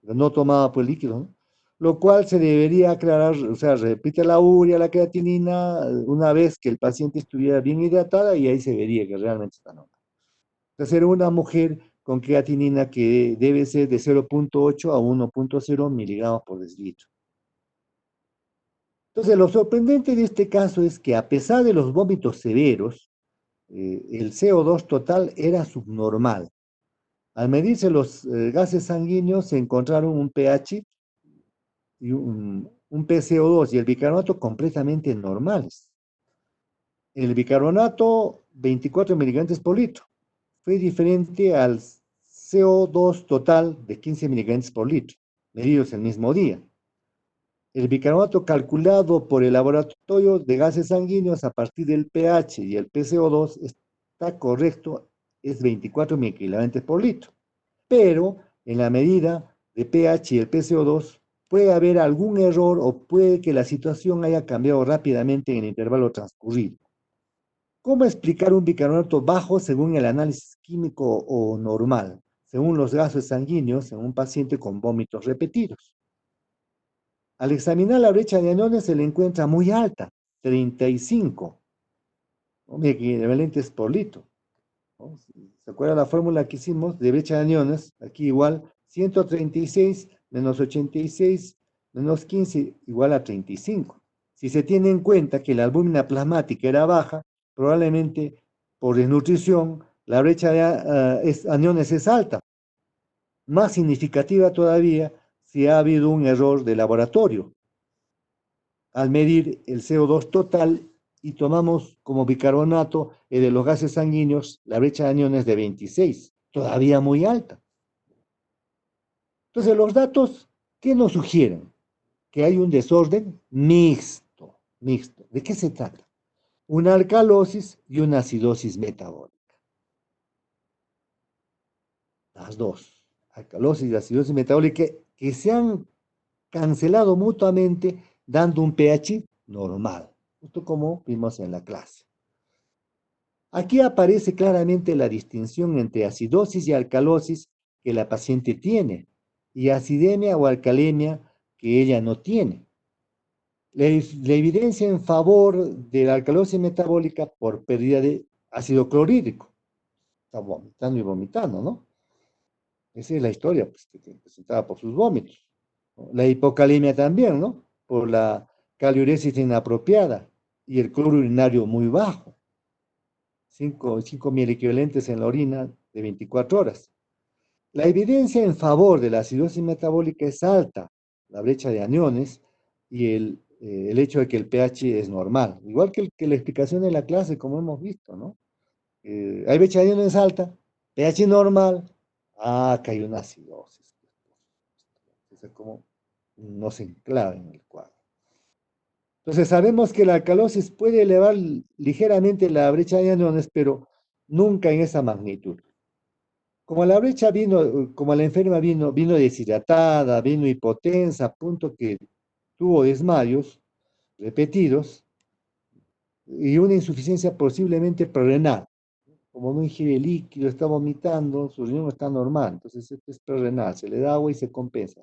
No tomada por líquido, ¿no? Lo cual se debería aclarar, o sea, repite la urea, la creatinina, una vez que el paciente estuviera bien hidratada y ahí se vería que realmente está normal. Entonces, era una mujer con creatinina que debe ser de 0,8 a 1,0 miligramos por decilitro. Entonces, lo sorprendente de este caso es que a pesar de los vómitos severos, el CO2 total era subnormal. Al medirse los gases sanguíneos se encontraron un pH y un PCO2 y el bicarbonato completamente normales. El bicarbonato 24 miligramos por litro fue diferente al CO2 total de 15 miligramos por litro, medidos el mismo día. El bicarbonato calculado por el laboratorio de gases sanguíneos a partir del pH y el PCO2 está correcto, es 24 miligramos por litro. Pero en la medida de pH y el PCO2 puede haber algún error o puede que la situación haya cambiado rápidamente en el intervalo transcurrido. ¿Cómo explicar un bicarbonato bajo según el análisis químico o normal, según los gases sanguíneos en un paciente con vómitos repetidos? Al examinar la brecha de aniones se le encuentra muy alta, 35 equivalentes por litro, ¿no? ¿Se acuerda la fórmula que hicimos de brecha de aniones? Aquí igual 136 menos 86 menos 15 igual a 35. Si se tiene en cuenta que la albúmina plasmática era baja, probablemente por desnutrición la brecha de aniones es alta. Más significativa todavía si ha habido un error de laboratorio al medir el CO2 total y tomamos como bicarbonato de los gases sanguíneos la brecha de aniones de 26, todavía muy alta. Entonces, los datos, ¿qué nos sugieren? Que hay un desorden mixto, mixto. ¿De qué se trata? Una alcalosis y una acidosis metabólica. Las dos, alcalosis y acidosis metabólica, que se han cancelado mutuamente dando un pH normal, justo como vimos en la clase. Aquí aparece claramente la distinción entre acidosis y alcalosis que la paciente tiene y acidemia o alcalemia que ella no tiene. La evidencia en favor de la alcalosis metabólica por pérdida de ácido clorhídrico. Está vomitando y vomitando, ¿no? Esa es la historia pues, que presentaba por sus vómitos, ¿no? La hipocalemia también, ¿no? Por la caliuresis inapropiada y el cloro urinario muy bajo. 5 equivalentes en la orina de 24 horas. La evidencia en favor de la acidosis metabólica es alta, la brecha de aniones y el hecho de que el pH es normal, igual que la explicación de la clase, como hemos visto, ¿no? Hay brecha de aniones alta, pH normal, acá hay una acidosis. Es como no se enclava en el cuadro. Entonces sabemos que la alcalosis puede elevar ligeramente la brecha de aniones, pero nunca en esa magnitud. Como la brecha vino, como la enferma vino deshidratada, vino hipotensa, a punto que tuvo desmayos repetidos y una insuficiencia posiblemente prerrenal. Como no ingiere líquido, está vomitando, su riñón está normal, entonces esto es prerrenal, se le da agua y se compensa.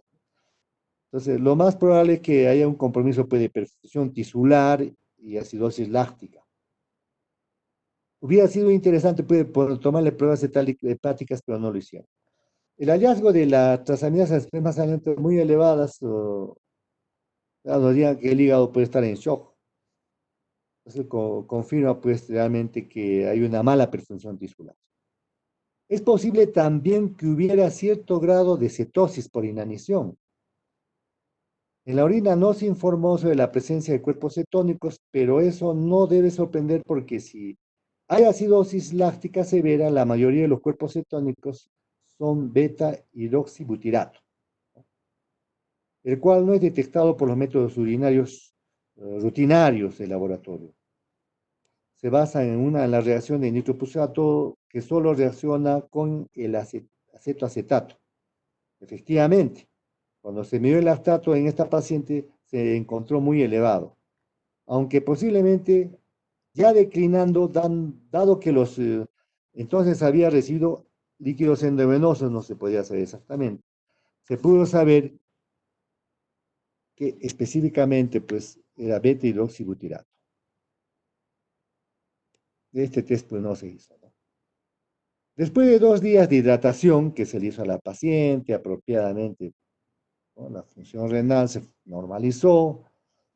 Entonces, lo más probable es que haya un compromiso pues, de perfusión tisular y acidosis láctica. Hubiera sido interesante tomarle pruebas hepáticas, pero no lo hicieron. El hallazgo de las transaminasas extremadamente muy elevadas nos diría que el hígado puede estar en shock. Entonces confirma pues realmente que hay una mala perfunción tisular. Es posible también que hubiera cierto grado de cetosis por inanición. En la orina no se informó sobre la presencia de cuerpos cetónicos, pero eso no debe sorprender porque si hay acidosis láctica severa, la mayoría de los cuerpos cetónicos son beta-hidroxibutirato, el cual no es detectado por los métodos urinarios rutinarios del laboratorio. Se basa en la reacción de nitroprusiato que solo reacciona con el acetoacetato. Efectivamente, cuando se midió el lactato en esta paciente se encontró muy elevado, aunque posiblemente ya declinando, dado que entonces había recibido líquidos endovenosos, no se podía saber exactamente. Se pudo saber que específicamente pues era beta-hidroxibutirato. Este test pues no se hizo, ¿no? Después de 2 días de hidratación que se le hizo a la paciente apropiadamente, ¿no? La función renal se normalizó,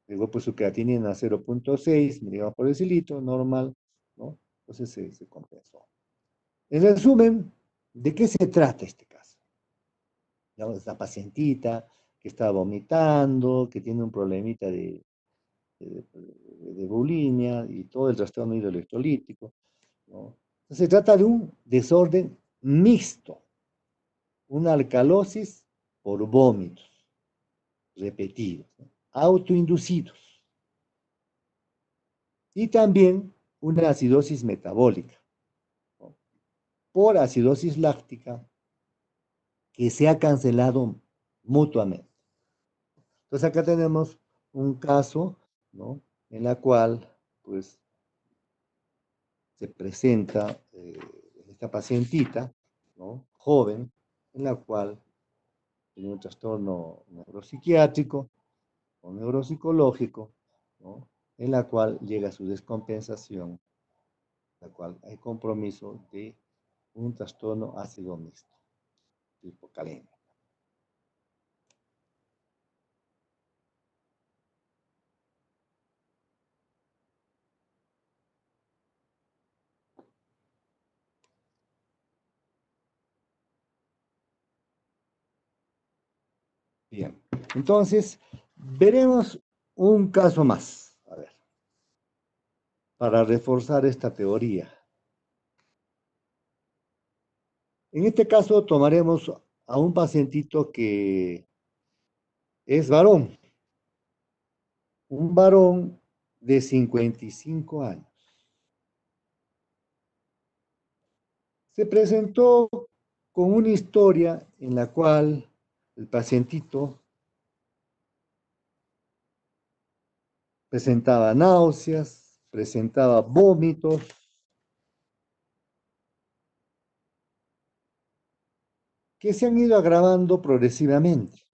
llegó pues su creatinina a 0,6 miligramos por decilitro, normal, ¿no? Entonces se compensó. En resumen, ¿de qué se trata este caso? Digamos, esta pacientita que está vomitando, que tiene un problemita de bulimia y todo el trastorno hidroelectrolítico, ¿no? Entonces, se trata de un desorden mixto, una alcalosis por vómitos repetidos, ¿no? Autoinducidos, y también una acidosis metabólica, ¿no? Por acidosis láctica que se ha cancelado mutuamente. Entonces acá tenemos un caso, ¿no? En la cual pues se presenta esta pacientita, ¿no? Joven, en la cual tiene un trastorno neuropsiquiátrico o neuropsicológico, ¿no? En la cual llega su descompensación, la cual hay compromiso de un trastorno ácido mixto, tipo calémico. Bien, entonces veremos un caso más, a ver, para reforzar esta teoría. En este caso tomaremos a un pacientito que es varón, un varón de 55 años. Se presentó con una historia en la cual el pacientito presentaba náuseas, presentaba vómitos, que se han ido agravando progresivamente,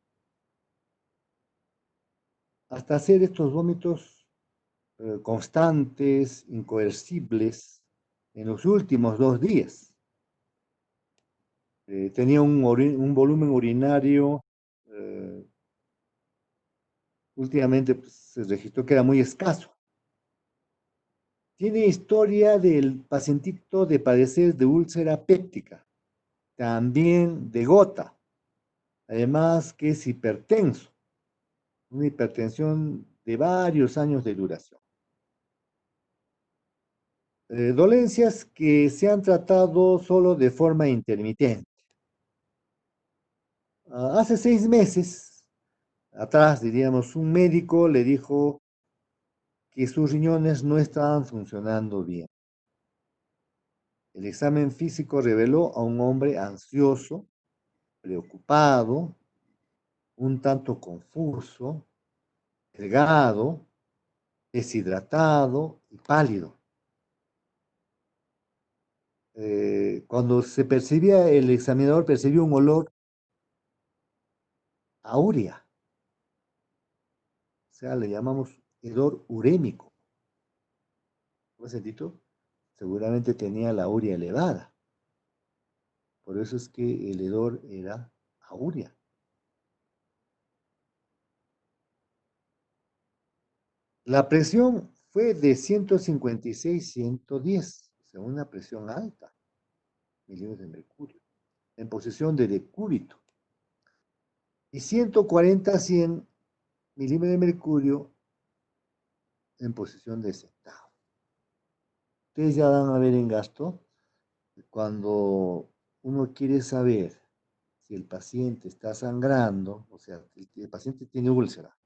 hasta hacer estos vómitos constantes, incoercibles, en los últimos 2 días. Tenía un volumen urinario, últimamente pues, se registró que era muy escaso. Tiene historia del pacientito de padecer de úlcera péptica, también de gota, además que es hipertenso, una hipertensión de varios años de duración. Dolencias que se han tratado solo de forma intermitente. Hace 6 meses atrás, diríamos, un médico le dijo que sus riñones no estaban funcionando bien. El examen físico reveló a un hombre ansioso, preocupado, un tanto confuso, delgado, deshidratado y pálido. Cuando se percibía, el examinador percibió un olor a urea, o sea, le llamamos hedor urémico. ¿Ese sentido? Seguramente tenía la urea elevada. Por eso es que el hedor era aurea. La presión fue de 156-110, o sea, una presión alta, milímetros de mercurio, en posición de decúbito. Y 140-100 milímetros de mercurio en posición de centavo. Ustedes ya van a ver en gasto, cuando uno quiere saber si el paciente está sangrando, o sea, el paciente tiene úlcera,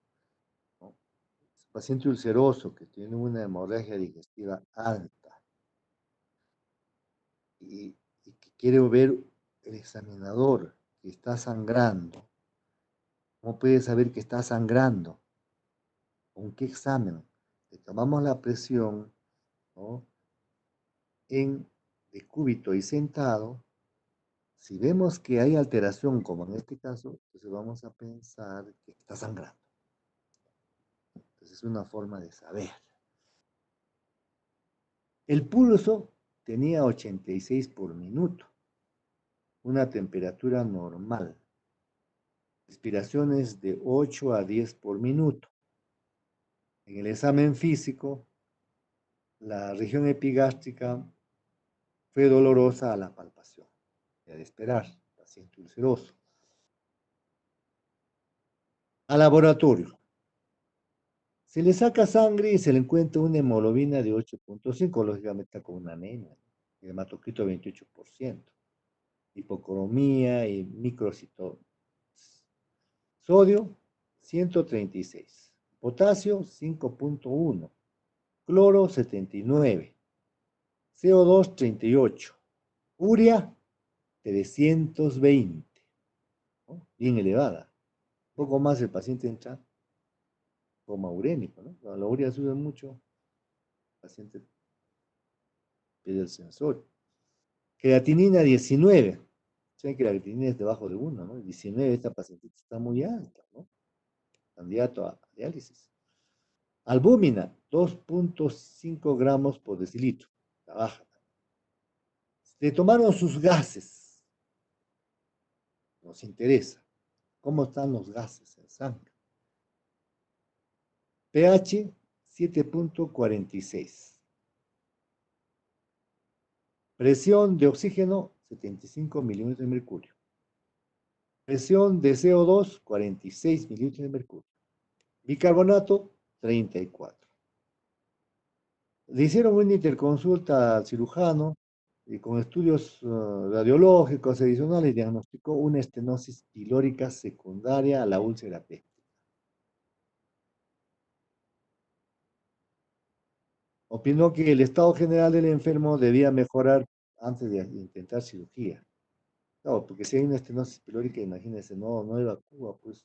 ¿no? El paciente ulceroso que tiene una hemorragia digestiva alta y, y que quiere ver el examinador que está sangrando, ¿cómo puede saber que está sangrando? ¿Con qué examen? Le tomamos la presión, ¿no?, en decúbito y sentado. Si vemos que hay alteración, como en este caso, entonces vamos a pensar que está sangrando. Entonces es una forma de saber. El pulso tenía 86 por minuto, una temperatura normal. Respiraciones de 8 a 10 por minuto. En el examen físico, la región epigástrica fue dolorosa a la palpación. Ya de esperar, paciente ulceroso. A laboratorio. Se le saca sangre y se le encuentra una hemoglobina de 8.5, lógicamente está con una anemia, el hematocrito 28%, hipocromía y microcitosis. Sodio 136, potasio 5.1, cloro 79, CO2 38, urea 320, ¿no?, bien elevada. Un poco más el paciente entra coma urémico, ¿no? Cuando la urea sube mucho, el paciente pierde el sensor. Creatinina 19. Saben que la creatinina es debajo de 1, ¿no? 19, esta paciente está muy alta, ¿no? Candidato a diálisis. Albúmina, 2.5 gramos por decilitro. La baja. Le tomaron sus gases. Nos interesa. ¿Cómo están los gases en sangre? pH 7.46. Presión de oxígeno 75 milímetros de mercurio. Presión de CO2 46 milímetros de mercurio. Bicarbonato 34. Le hicieron una interconsulta al cirujano y con estudios radiológicos adicionales diagnosticó una estenosis pilórica secundaria a la úlcera péptica. Opinó que el estado general del enfermo debía mejorar antes de intentar cirugía. Claro, porque si hay una estenosis pilórica, imagínense, no evacúa pues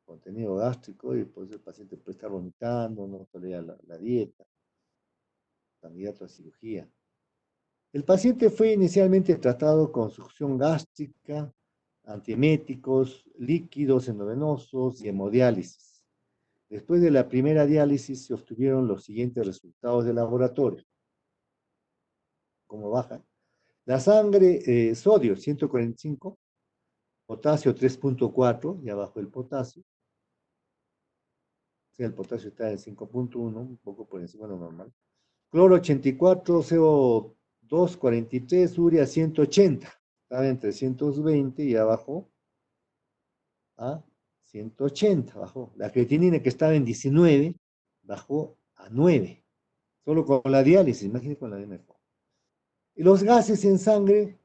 contenido gástrico y pues el paciente puede estar vomitando, no tolera la dieta, candidato a cirugía. El paciente fue inicialmente tratado con succión gástrica, antieméticos, líquidos endovenosos y hemodiálisis. Después de la primera diálisis se obtuvieron los siguientes resultados de laboratorio. ¿Cómo bajan? La sangre, sodio 145, potasio 3.4, ya bajó el potasio. O sea, el potasio está en 5.1, un poco por encima de lo normal. Cloro 84, CO2 43, urea 180. Estaba en 320 y ya bajó a 180, bajó. La creatinina que estaba en 19, bajó a 9. Solo con la diálisis, imagínense con la DMFO. Y los gases en sangre,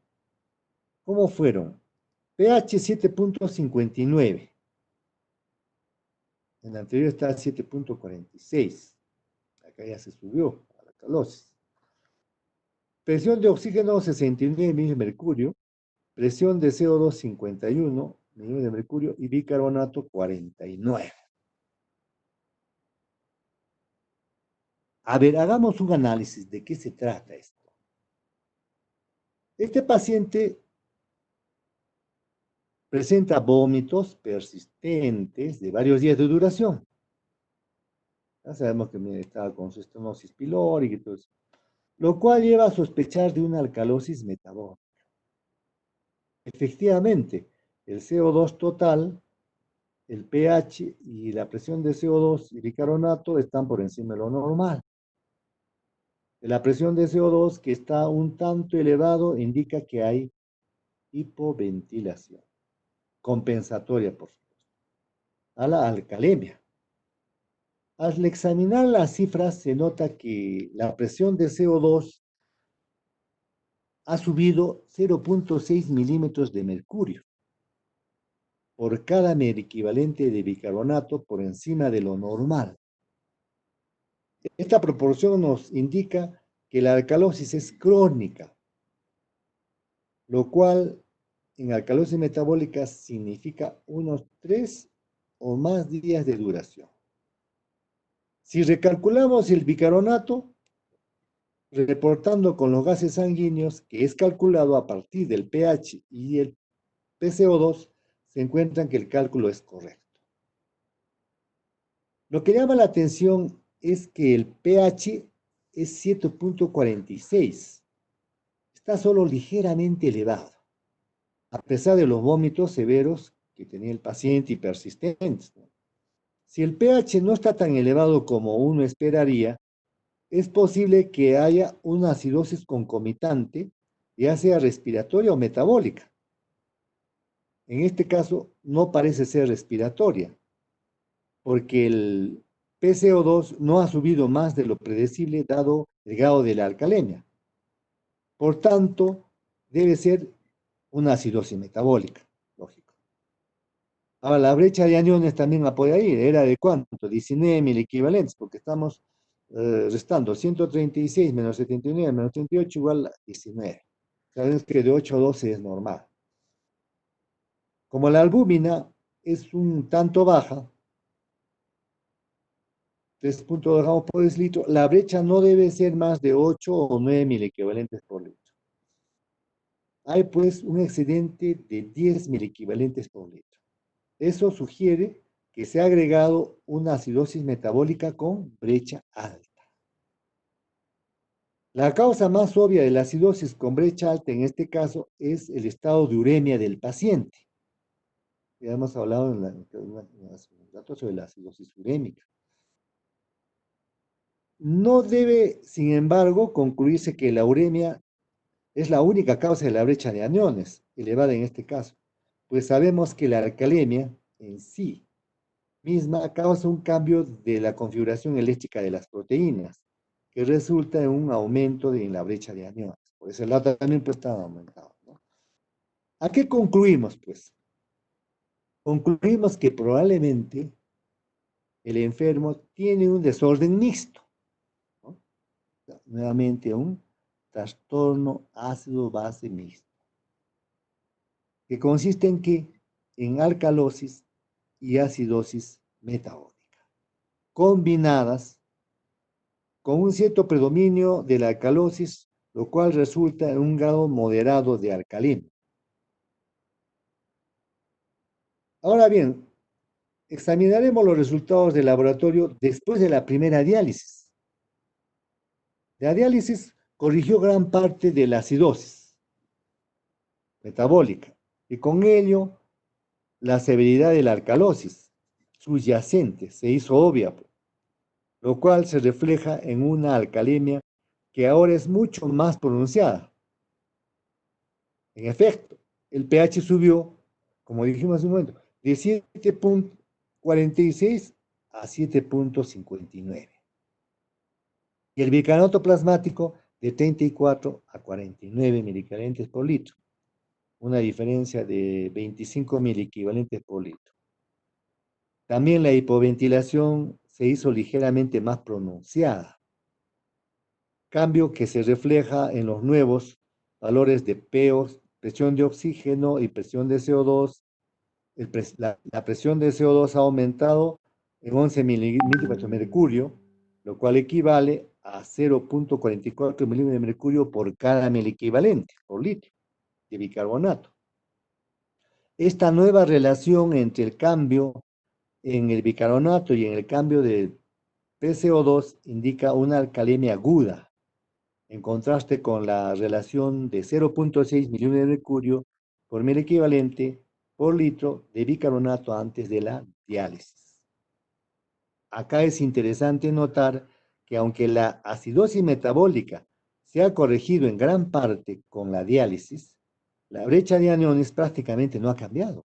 ¿cómo fueron? pH 7.59. En la anterior estaba 7.46. Acá ya se subió a la calosis. Presión de oxígeno 69 milímetros de mercurio. Presión de CO2 51 milímetros de mercurio y bicarbonato 49. A ver, hagamos un análisis de qué se trata esto. Este paciente presenta vómitos persistentes de varios días de duración. Ya sabemos que estaba con su estenosis pilórica y todo eso, lo cual lleva a sospechar de una alcalosis metabólica. Efectivamente, el CO2 total, el pH y la presión de CO2 y bicarbonato están por encima de lo normal. La presión de CO2 que está un tanto elevado indica que hay hipoventilación, compensatoria, por supuesto, a la alcalemia. Al examinar las cifras se nota que la presión de CO2 ha subido 0,6 milímetros de mercurio por cada equivalente de bicarbonato por encima de lo normal. Esta proporción nos indica que la alcalosis es crónica, lo cual en alcalosis metabólica significa unos 3 o más días de duración. Si recalculamos el bicarbonato, reportando con los gases sanguíneos, que es calculado a partir del pH y el PCO2, se encuentran que el cálculo es correcto. Lo que llama la atención es que el pH es 7,46. Está solo ligeramente elevado, a pesar de los vómitos severos que tenía el paciente y persistentes. Si el pH no está tan elevado como uno esperaría, es posible que haya una acidosis concomitante, ya sea respiratoria o metabólica. En este caso, no parece ser respiratoria, porque el PCO2 no ha subido más de lo predecible dado el grado de la alcalemia. Por tanto, debe ser una acidosis metabólica, lógico. Ahora, la brecha de aniones también apoya ahí. ¿Era de cuánto? 19 mil equivalentes, porque estamos restando 136 menos 79 menos 38 igual a 19. Sabemos que de 8 a 12 es normal. Como la albúmina es un tanto baja, 3,2 gramos por decilitro, la brecha no debe ser más de 8 o 9 mil equivalentes por litro. Hay pues un excedente de 10 mil equivalentes por litro. Eso sugiere que se ha agregado una acidosis metabólica con brecha alta. La causa más obvia de la acidosis con brecha alta en este caso es el estado de uremia del paciente. Ya hemos hablado en los datos sobre la acidosis urémica. No debe, sin embargo, concluirse que la uremia es la única causa de la brecha de aniones, elevada en este caso, pues sabemos que la alcalemia en sí misma causa un cambio de la configuración eléctrica de las proteínas, que resulta en un aumento en la brecha de aniones. Por ese lado también pues, está aumentado, ¿no? ¿A qué concluimos, pues? Concluimos que probablemente el enfermo tiene un desorden mixto, ¿no? Nuevamente un trastorno ácido-base mixto, que consiste en que en alcalosis y acidosis metabólica, combinadas con un cierto predominio de la alcalosis, lo cual resulta en un grado moderado de alcalemia. Ahora bien, examinaremos los resultados del laboratorio después de la primera diálisis. La diálisis corrigió gran parte de la acidosis metabólica y con ello la severidad de la alcalosis subyacente se hizo obvia, lo cual se refleja en una alcalemia que ahora es mucho más pronunciada. En efecto, el pH subió, como dijimos hace un momento, de 7,46 a 7,59. Y el bicarbonato plasmático de 34 a 49 miliequivalentes por litro. Una diferencia de 25 miliequivalentes por litro. También la hipoventilación se hizo ligeramente más pronunciada, cambio que se refleja en los nuevos valores de PO, presión de oxígeno y presión de CO2. La presión de CO2 ha aumentado en 11 milímetros de mercurio, lo cual equivale a 0,44 milímetros de mercurio por cada miliequivalente por litro de bicarbonato. Esta nueva relación entre el cambio en el bicarbonato y en el cambio de PCO2 indica una alcalemia aguda, en contraste con la relación de 0,6 milímetros de mercurio por mil equivalente por litro de bicarbonato antes de la diálisis. Acá es interesante notar que aunque la acidosis metabólica se ha corregido en gran parte con la diálisis, la brecha de aniones prácticamente no ha cambiado.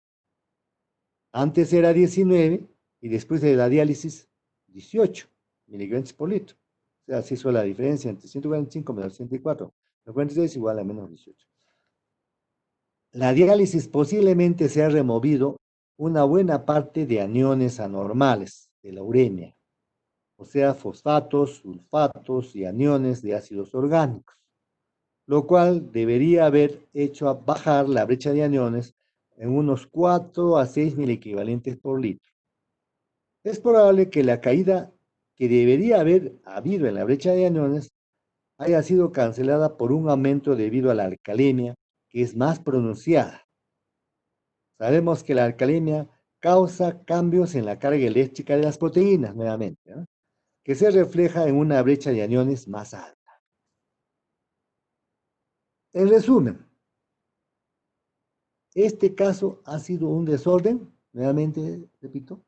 Antes era 19 y después de la diálisis 18 miligramos por litro. O sea, se hizo la diferencia entre 145 menos 104. 96 igual a menos 18. La diálisis posiblemente se ha removido una buena parte de aniones anormales de la uremia, o sea, fosfatos, sulfatos y aniones de ácidos orgánicos, lo cual debería haber hecho bajar la brecha de aniones en unos 4 a 6 equivalentes por litro. Es probable que la caída que debería haber habido en la brecha de aniones haya sido cancelada por un aumento debido a la alcalemia, que es más pronunciada. Sabemos que la alcalemia causa cambios en la carga eléctrica de las proteínas, nuevamente, ¿no?, que se refleja en una brecha de aniones más alta. En resumen, este caso ha sido un desorden, nuevamente repito,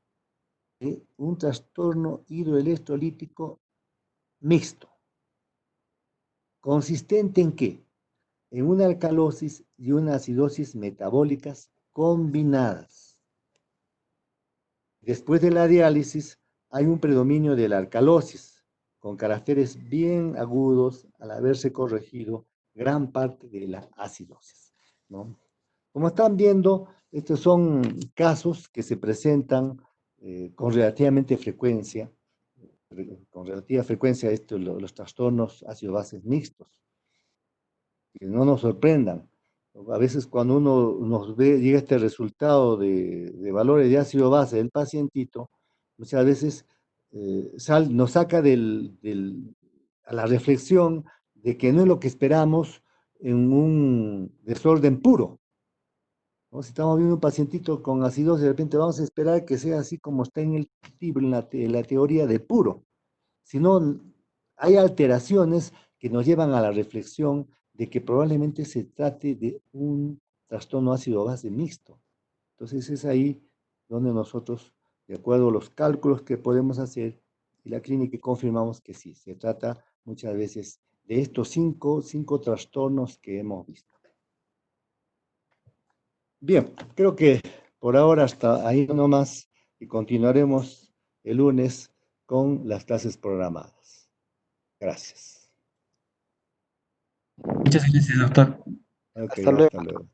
de un trastorno hidroelectrolítico mixto. ¿Consistente en qué? En una alcalosis y una acidosis metabólicas combinadas. Después de la diálisis hay un predominio de la alcalosis, con caracteres bien agudos al haberse corregido gran parte de la acidosis, ¿no? Como están viendo, estos son casos que se presentan con relativamente frecuencia, los trastornos ácido-bases mixtos, que no nos sorprendan. A veces cuando uno llega este resultado de valores de ácido base del pacientito, muchas veces nos saca a la reflexión de que no es lo que esperamos en un desorden puro, ¿no? Si estamos viendo un pacientito con acidosis, de repente vamos a esperar que sea así como está en el libro, en la teoría de puro. Sino hay alteraciones que nos llevan a la reflexión de que probablemente se trate de un trastorno ácido-base mixto. Entonces es ahí donde nosotros, de acuerdo a los cálculos que podemos hacer y la clínica, confirmamos que sí, se trata muchas veces de estos cinco trastornos que hemos visto. Bien, creo que por ahora hasta ahí nomás y continuaremos el lunes con las clases programadas. Gracias. Muchas gracias, doctor. Ok, Hasta luego. hasta luego.